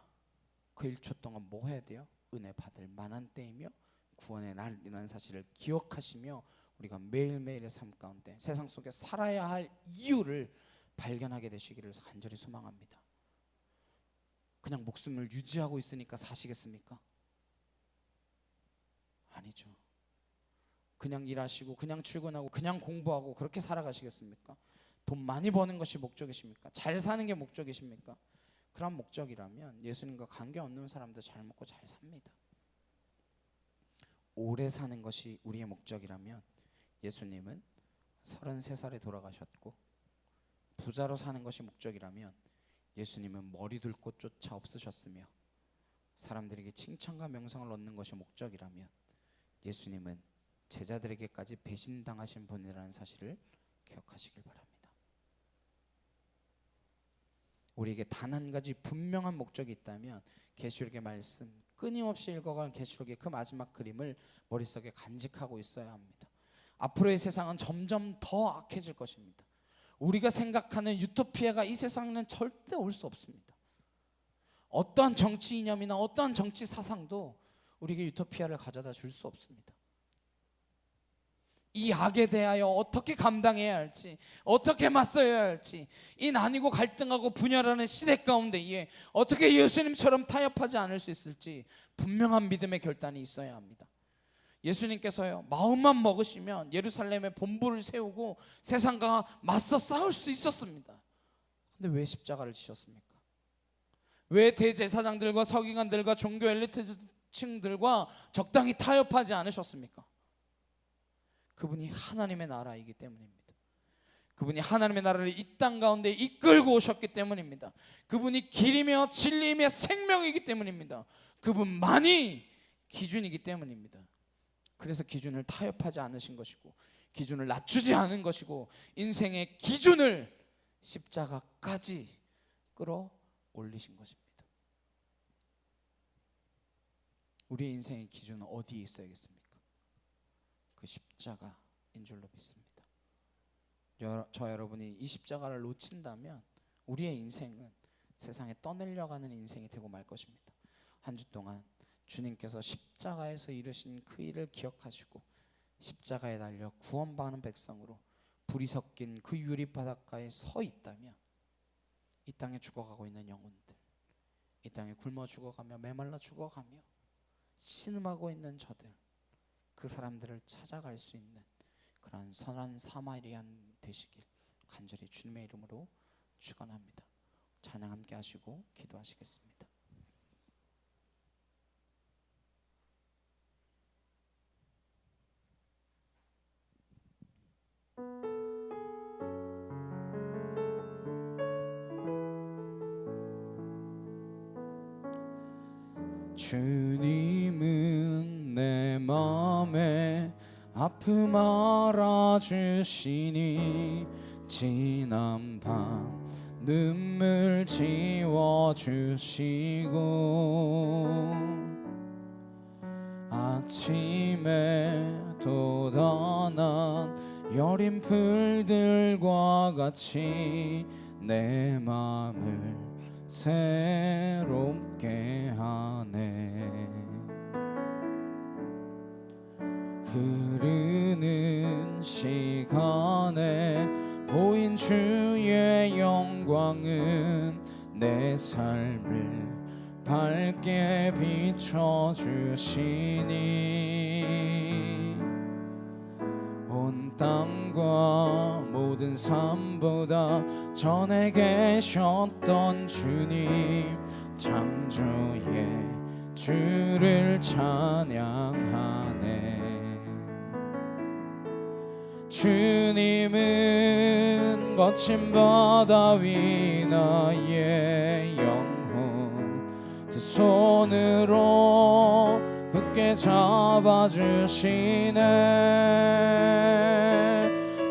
그 1초 동안 뭐 해야 돼요? 은혜 받을 만한 때이며 구원의 날이라는 사실을 기억하시며 우리가 매일매일의 삶 가운데 세상 속에 살아야 할 이유를 발견하게 되시기를 간절히 소망합니다. 그냥 목숨을 유지하고 있으니까 사시겠습니까? 아니죠. 그냥 일하시고 그냥 출근하고 그냥 공부하고 그렇게 살아가시겠습니까? 돈 많이 버는 것이 목적이십니까? 잘 사는 게 목적이십니까? 그런 목적이라면 예수님과 관계없는 사람도 잘 먹고 잘 삽니다. 오래 사는 것이 우리의 목적이라면 예수님은 33살에 돌아가셨고 부자로 사는 것이 목적이라면 예수님은 머리 둘 곳조차 없으셨으며 사람들에게 칭찬과 명성을 얻는 것이 목적이라면 예수님은 제자들에게까지 배신당하신 분이라는 사실을 기억하시길 바랍니다. 우리에게 단 한 가지 분명한 목적이 있다면 계시록의 말씀 끊임없이 읽어갈 계시록의 그 마지막 그림을 머릿속에 간직하고 있어야 합니다. 앞으로의 세상은 점점 더 악해질 것입니다. 우리가 생각하는 유토피아가 이 세상에는 절대 올 수 없습니다. 어떠한 정치 이념이나 어떠한 정치 사상도 우리에게 유토피아를 가져다 줄 수 없습니다. 이 악에 대하여 어떻게 감당해야 할지, 어떻게 맞서야 할지, 이 나뉘고 갈등하고 분열하는 시대 가운데에 어떻게 예수님처럼 타협하지 않을 수 있을지 분명한 믿음의 결단이 있어야 합니다. 예수님께서요, 마음만 먹으시면 예루살렘에 본부를 세우고 세상과 맞서 싸울 수 있었습니다. 근데 왜 십자가를 지셨습니까? 왜 대제사장들과 서기관들과 종교 엘리트층들과 적당히 타협하지 않으셨습니까? 그분이 하나님의 나라이기 때문입니다. 그분이 하나님의 나라를 이 땅 가운데 이끌고 오셨기 때문입니다. 그분이 길이며 진리이며 생명이기 때문입니다. 그분만이 기준이기 때문입니다. 그래서 기준을 타협하지 않으신 것이고 기준을 낮추지 않은 것이고 인생의 기준을 십자가까지 끌어올리신 것입니다. 우리의 인생의 기준은 어디에 있어야겠습니까? 그 십자가인 줄로 믿습니다. 저 여러분이 이 십자가를 놓친다면 우리의 인생은 세상에 떠내려가는 인생이 되고 말 것입니다. 한 주 동안 주님께서 십자가에서 이루신 그 일을 기억하시고 십자가에 달려 구원받는 백성으로 불이 섞인 그 유리바닷가에 서 있다면 이 땅에 죽어가고 있는 영혼들, 이 땅에 굶어 죽어가며 메말라 죽어가며 신음하고 있는 저들, 그 사람들을 찾아갈 수 있는 그런 선한 사마리안 되시길 간절히 주님의 이름으로 축원합니다. 찬양 함께 하시고 기도하시겠습니다. 주님은 내 맘에 아픔 알아주시니 지난 밤 눈물 지워주시고 아침에 돋아난 여린 풀들과 같이 내 맘을 새롭게 하네. 흐르는 시간에 보인 주의 영광은 내 삶을 밝게 비춰주시니 온 땅과 모든 삶보다 전에 계셨던 주님 창조의 주를 찬양하네. 주님은 거친 바다 위 나의 영혼 두 손으로 굳게 잡아주시네.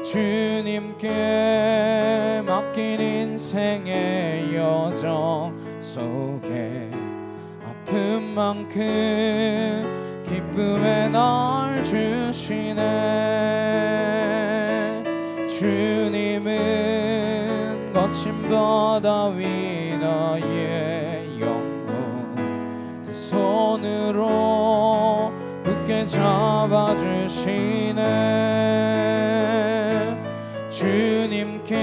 주님께 맡긴 인생의 여정 속에 아픈 만큼 기쁨의 날 주시네. 주님은 거친 바다 위 나의 영혼 두 손으로 굳게 잡아주시네. 주님께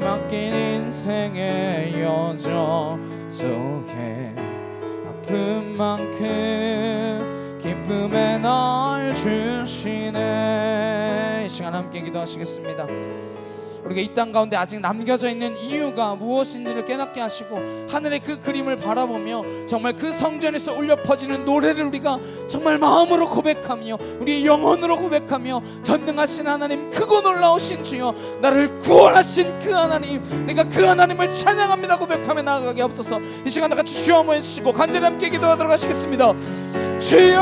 맡긴 인생의 여정 속에 아픈 만큼 기쁨의 날 주시네. 이 시간 함께 기도하시겠습니다. 우리가 이 땅 가운데 아직 남겨져 있는 이유가 무엇인지를 깨닫게 하시고 하늘의 그 그림을 바라보며 정말 그 성전에서 울려 퍼지는 노래를 우리가 정말 마음으로 고백하며 우리의 영혼으로 고백하며 전능하신 하나님, 크고 놀라우신 주여, 나를 구원하신 그 하나님, 내가 그 하나님을 찬양합니다 고백하며 나아가게 하옵소서. 이 시간 다 같이 주여 한번 해주시고 간절히 함께 기도하도록 하시겠습니다. 주여,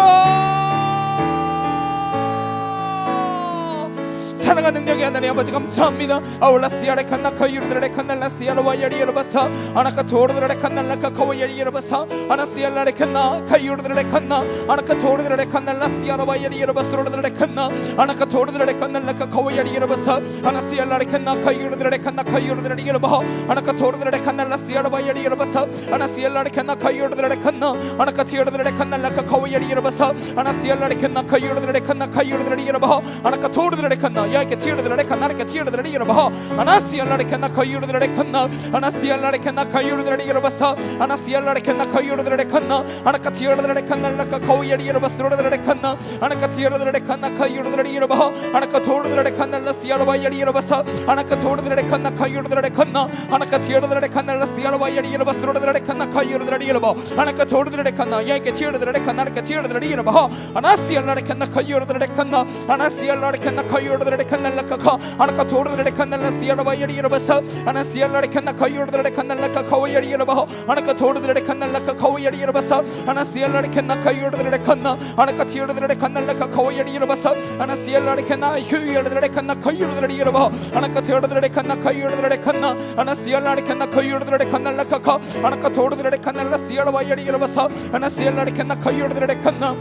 사랑하는 능력의 하나님 아버지 감사합니다. 아울라시아레 칸나카 유르드레 칸날라시아로 와야리에로 바사 아나카 도르드레 칸날라카 카와야리에로 바사 아나시알라레 칸나 카유르드레 칸나 아나카 도르드레 칸날라시아로 와야리에로 바스로드레 칸나 아나카 도르드레 칸날라카 카와야리에로 바사 아나시알라레 칸나 카유르드레 칸나 카유르드레 바 아나카 도르드레 칸날라시아로 와야리에로 바사 아나시알라레 칸나 카유르드레 칸나 아나카 티르드레 칸날라카 카와야리에로 바사 아나시알라레 칸나 카유르드레 칸나 카유르드레 바 아나카 도르드레 칸나 야이케 티르드레 칸나 아나카 티르드레 바 아나시알라레 칸나 카유르드레 칸나 아나시알라레 칸나 카유르드레 바사 아나시알라레 칸나 카유르드레 칸나 아나카 티르드레 칸날라카 카와야리에로 바스로드레 칸나 아나카 티르드레 칸나 카유르드레 바 아나카 도르드레 칸날라시아로 와야리에로 바사 아나카 도르드레 칸나 카유르드레 칸나 아나카 티르드레 칸날라시아로 와야리에로 바스로드레 칸나 카유르드레 바 아나카 도르드레 칸나 야이케 티르드레 칸나 아나카 티르드레 바 아나시알라레 칸나 카유르드레 칸나 아나시알라레 칸나 카유르드레 칸날라카 아나카 도르드레 칸날라시아로 와야리에로 바사 아나시알라레 칸나 카유르드레 칸날라카 카와야리에로 바 아나카 도르드레 칸날라카 카와야리에로 바사 아나시알라레 칸나 카유르드레 칸나 아나카 티르드레 칸날라카 카와야리에로 바사 아나시알라레 칸나 휴유르드레 칸나 카유르드레 바 아나카 티르드레 칸나 카유르드레 칸나 아나시알라레 칸나 카유르드레 칸날라카 아나카 도르드레 칸날라시아로 와야리에로 바사 아나시알라레 칸나 카유르드레 칸나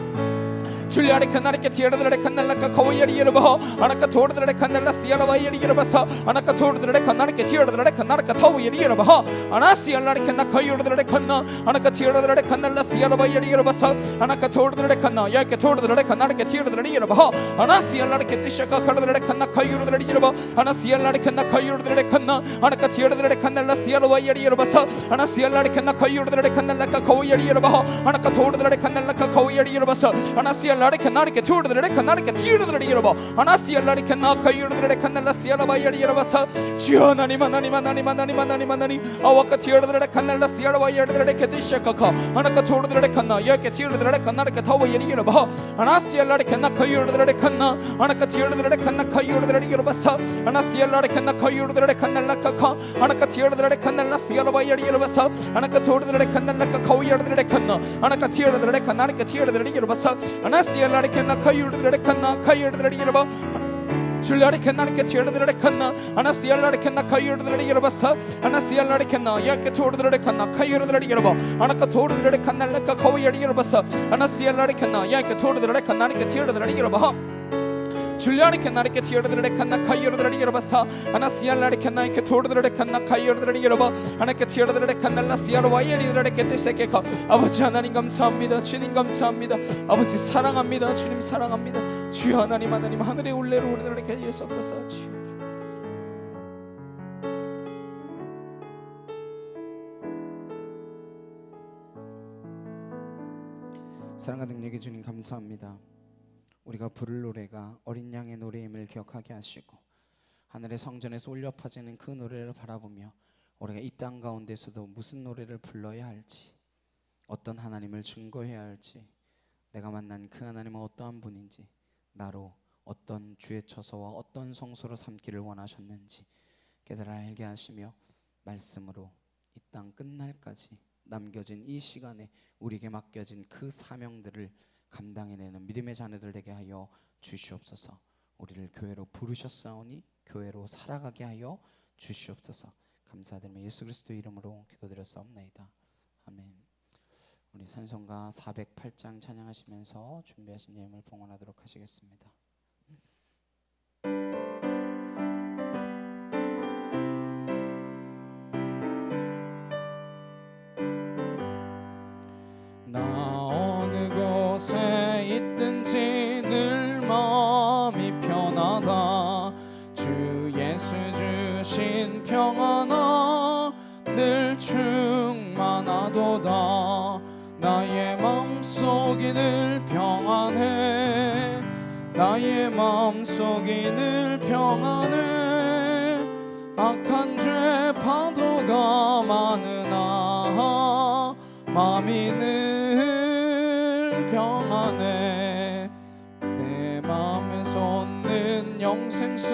줄리아레 칸나레케 티르드레 칸날라카 카와야리에로 바 아나카 도르드레 칸날라시아로 와야리에로 바사 아나카 도르드레 칸나레케 티르드레 칸나라카 타와야리에로 바 아나시알라레 칸나 카유르드레 칸나 아나카 티르드레 칸날라시아로 와야리에로 바사 아나카 도르드레 칸나 야이케 도르드레 칸나레케 티르드레 바 아나시알라레케 티샤카 카르드레 칸나 카유르드레 바 아나시알라레 칸나 카유르드레 칸나 아나카 티르드레 칸날라시아로 와야리에로 바사 아나시알라레 칸나 카유르드레 칸날라카 카와야리에로 바 아나카 도르드레 칸날라카 카와야리에로 바사 아나시알 라레 칸나레케 투르드레 칸나레케 티르드레 이러바 아나시알라레 칸나 카유르드레 칸날라시아라 바야리에로 바사 주여 하나님 하나님 하나님 하나님 하나님 하나님 아와카 티르드레 칸날라시아라 바야리에로 케디샤카카 아나카 투르드레 칸나 야케 티르드레 칸나레케 타와야리에로 바 아나시알라레 칸나 카유르드레 칸나 아나카 티르드레 칸나 카유르드레 이러바 바사 아나시알라레 칸나 카유르드레 칸날라카카 아나카 티르드레 칸날라시아라 바야리에로 바사 아나카 투르드레 칸날라카 카와야리에로 칸나 아나카 티르드레 칸나레케 티르드레 이러바 바사 아나시알라레 칸나 카유르드레 칸나 카유르드레 이러바 줄라레 칸나레케 티르드레 칸나 아나시알라레 칸나 카유르드레 이러바 사 아나시알라레 칸나 야케 토르드레 칸나 카유르드레 이러바 아나카 토르드레 칸날라카 카와야리 이러바 사 아나시알라레 칸나 야케 토르드레 칸나레케 티르드레 이러바 줄리아레 칸나레케 티르드레 칸나 카유르드레 이러바 사 아나시알라레 칸나 야케 토르드레 칸나 카유르드레 이러바 아나케 티르드레 칸날라시아로 와야리드레 케데세케카 아버지 하나님 감사합니다. 주님 감사합니다. 아버지 사랑합니다. 주님 사랑합니다. 주여 하나님 하나님 하늘의 울레로 우리들에게 예수 없어서 주여 사랑과 능력의 주님 감사합니다. 우리가 부를 노래가 어린 양의 노래임을 기억하게 하시고 하늘의 성전에서 울려 퍼지는 그 노래를 바라보며 우리가 이 땅 가운데서도 무슨 노래를 불러야 할지, 어떤 하나님을 증거해야 할지, 내가 만난 그 하나님은 어떠한 분인지, 나로 어떤 주의 처소와 어떤 성소로 삼기를 원하셨는지 깨달아 알게 하시며 말씀으로 이 땅 끝날까지 남겨진 이 시간에 우리에게 맡겨진 그 사명들을 감당해내는 믿음의 자녀들 되게 하여 주시옵소서. 우리를 교회로 부르셨사오니 교회로 살아가게 하여 주시옵소서. 감사드리며 예수 그리스도의 이름으로 기도드렸사옵나이다. 아멘. 우리 찬송가 408장 찬양하시면서 준비하신 예물을 봉헌하도록 하시겠습니다. 나 어느 곳에 있든지 늘 마음이 편하다. 주 예수 주신 평안아 늘 충만하도다. 나의 마음속이 늘 평안해. 나의 마음속이 늘 평안해. 악한 죄 파도가 많으나 마음이 늘 평안해. 내 마음에 솟는 영생수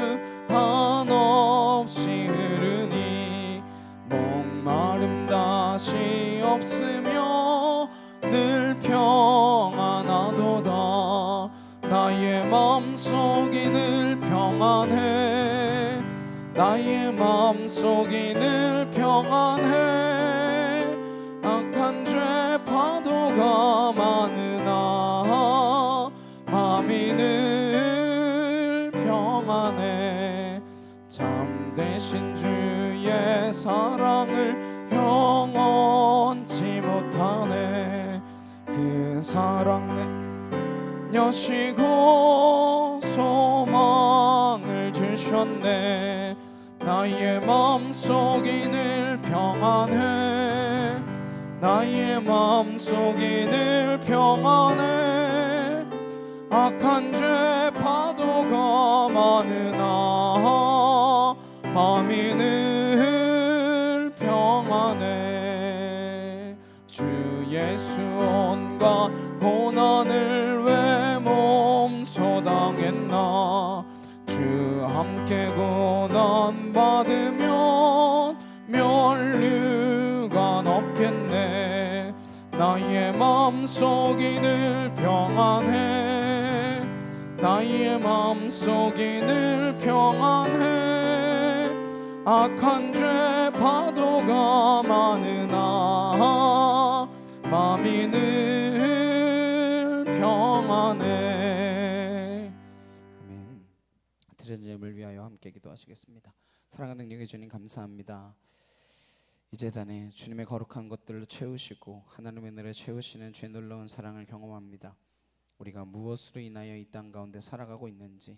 한없이 흐르니 목마름 다시 없으며 늘 평안하도다. 나의 마음속이 늘 평안해. 나의 마음속이 늘 평안해. 악한 죄 파도가 많으나 마음이 늘 평안해. 참되신 주의 사랑을 영원치 못하네. 그 사랑 내려시고 소망을 주셨네. 나의 마음속이 늘 평안해. 나의 마음속이 늘 평안해. 악한 죄 파도가 많으나 마음이 늘 평안해. 주 예수 온갖 고난을 왜 몸소 당했나. 주 함께 고난 받으면 면류가 없겠네. 나의 마음속이 늘 평안해. 나의 마음속이 늘 평안해. 악한 죄 파도가 많으나 마음이 늘 평안해. 아멘. 드린 예물을 위하여 함께 기도하시겠습니다. 사랑하는 능력의 주님 감사합니다. 이 재단에 주님의 거룩한 것들로 채우시고 하나님의 은혜를 채우시는 죄 놀라운 사랑을 경험합니다. 우리가 무엇으로 인하여 이 땅 가운데 살아가고 있는지,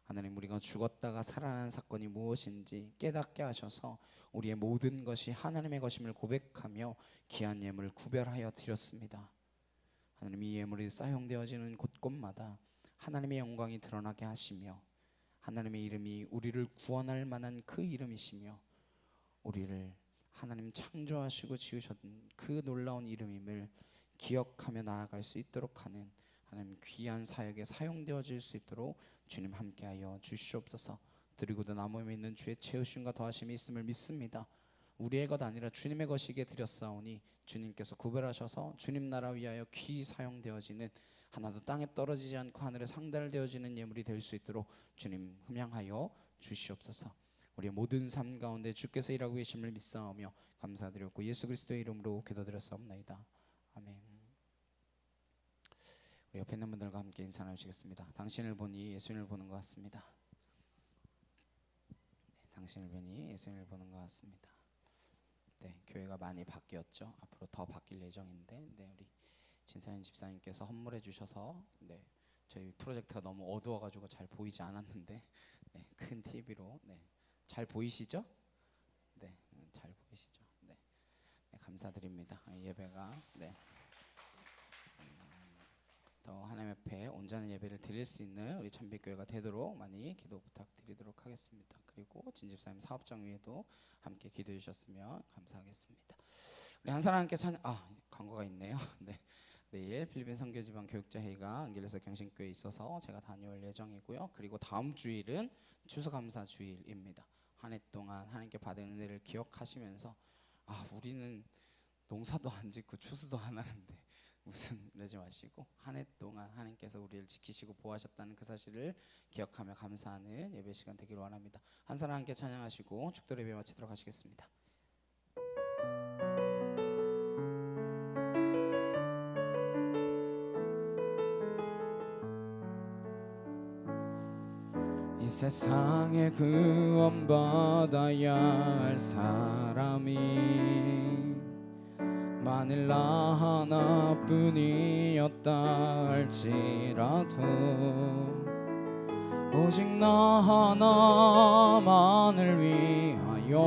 하나님 우리가 죽었다가 살아난 사건이 무엇인지 깨닫게 하셔서 우리의 모든 것이 하나님의 것임을 고백하며 귀한 예물을 구별하여 드렸습니다. 하나님 이 예물이 사용되어지는 곳곳마다 하나님의 영광이 드러나게 하시며 하나님의 이름이 우리를 구원할 만한 그 이름이시며 우리를 하나님 창조하시고 지으셨던 그 놀라운 이름임을 기억하며 나아갈 수 있도록 하는 하나님 귀한 사역에 사용되어질 수 있도록 주님 함께하여 주시옵소서. 드리고도 남음에 있는 주의 채우심과 더하심이 있음을 믿습니다. 우리의 것 아니라 주님의 것이기에 드렸사오니 주님께서 구별하셔서 주님 나라 위하여 귀히 사용되어지는 하나도 땅에 떨어지지 않고 하늘에 상달되어지는 예물이 될 수 있도록 주님 흠양하여 주시옵소서. 우리의 모든 삶 가운데 주께서 일하고 계심을 믿사오며 감사드렸고 예수 그리스도의 이름으로 기도드렸사옵나이다. 아멘. 우리 옆에 있는 분들과 함께 인사 나누시겠습니다. 당신을 보니 예수님을 보는 것 같습니다. 당신을 보니 예수님을 보는 것 같습니다. 네, 교회가 많이 바뀌었죠. 앞으로 더 바뀔 예정인데, 네, 우리 진사연 집사님께서 헌물해 주셔서, 네, 저희 프로젝트가 너무 어두워가지고 잘 보이지 않았는데, 네, 큰 TV로, 네, 잘 보이시죠? 네, 잘 보이시죠? 네, 네 감사드립니다. 예배가, 네. 더 하나님 앞에 온전한 예배를 드릴 수 있는 우리 참빛교회가 되도록 많이 기도 부탁드리도록 하겠습니다. 그리고 진집사님 사업장 위에도 함께 기도해 주셨으면 감사하겠습니다. 우리 한 사람 함께 광고가 있네요. 네. 내일 필리핀 선교지방 교육자 회의가 안길레스 경신교회에 있어서 제가 다녀올 예정이고요. 그리고 다음 주일은 추수감사 주일입니다. 한 해 동안 하나님께 받은 은혜를 기억하시면서 우리는 농사도 안 짓고 추수도 안 하는데 무슨 이러지 마시고 한 해 동안 하나님께서 우리를 지키시고 보호하셨다는 그 사실을 기억하며 감사하는 예배 시간 되기를 원합니다. 한 사람 함께 찬양하시고 축도 예배 마치도록 하시겠습니다. 이 세상에 구원받아야 할 사람이 만일 나 하나뿐이었다 할지라도 오직 나 하나만을 위하여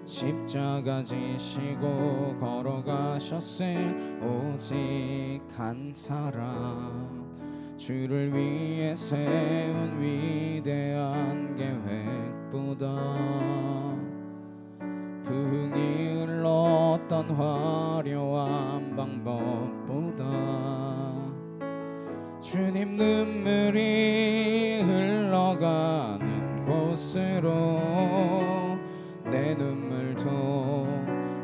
십자가 지시고 걸어가셨을 오직 한 사람 주를 위해 세운 위대한 계획보다 부흥이 흘렀던 화려한 방법보다 주님 눈물이 흘러가는 곳으로 내 눈물도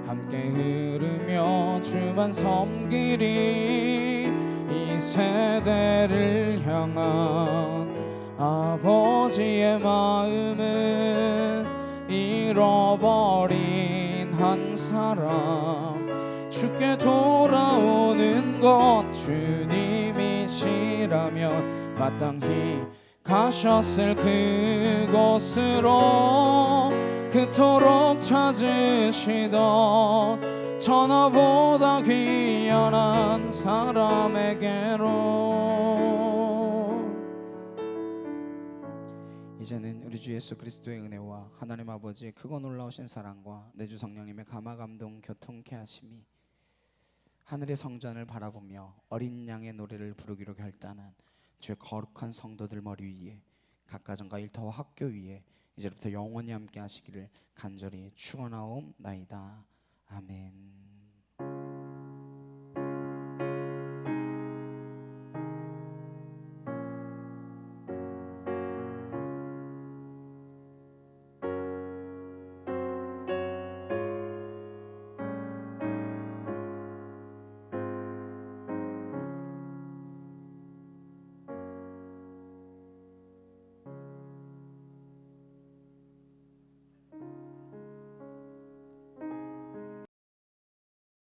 함께 흐르며 주만 섬기리 이 세대를 향한 아버지의 마음은 잃어버린 한 사람 주께 돌아오는 것 주님이시라면 마땅히 가셨을 그곳으로 그토록 찾으시던 천하보다 귀한 사람에게로 이제는 우리 주 예수 그리스도의 은혜와 하나님 아버지의 크고 놀라우신 사랑과 내 주 성령님의 감화감동 교통케 하심이 하늘의 성전을 바라보며 어린 양의 노래를 부르기로 결단한 주의 거룩한 성도들 머리 위에 각 가정과 일터와 학교 위에 이제부터 영원히 함께 하시기를 간절히 축원하옵나이다. 아멘.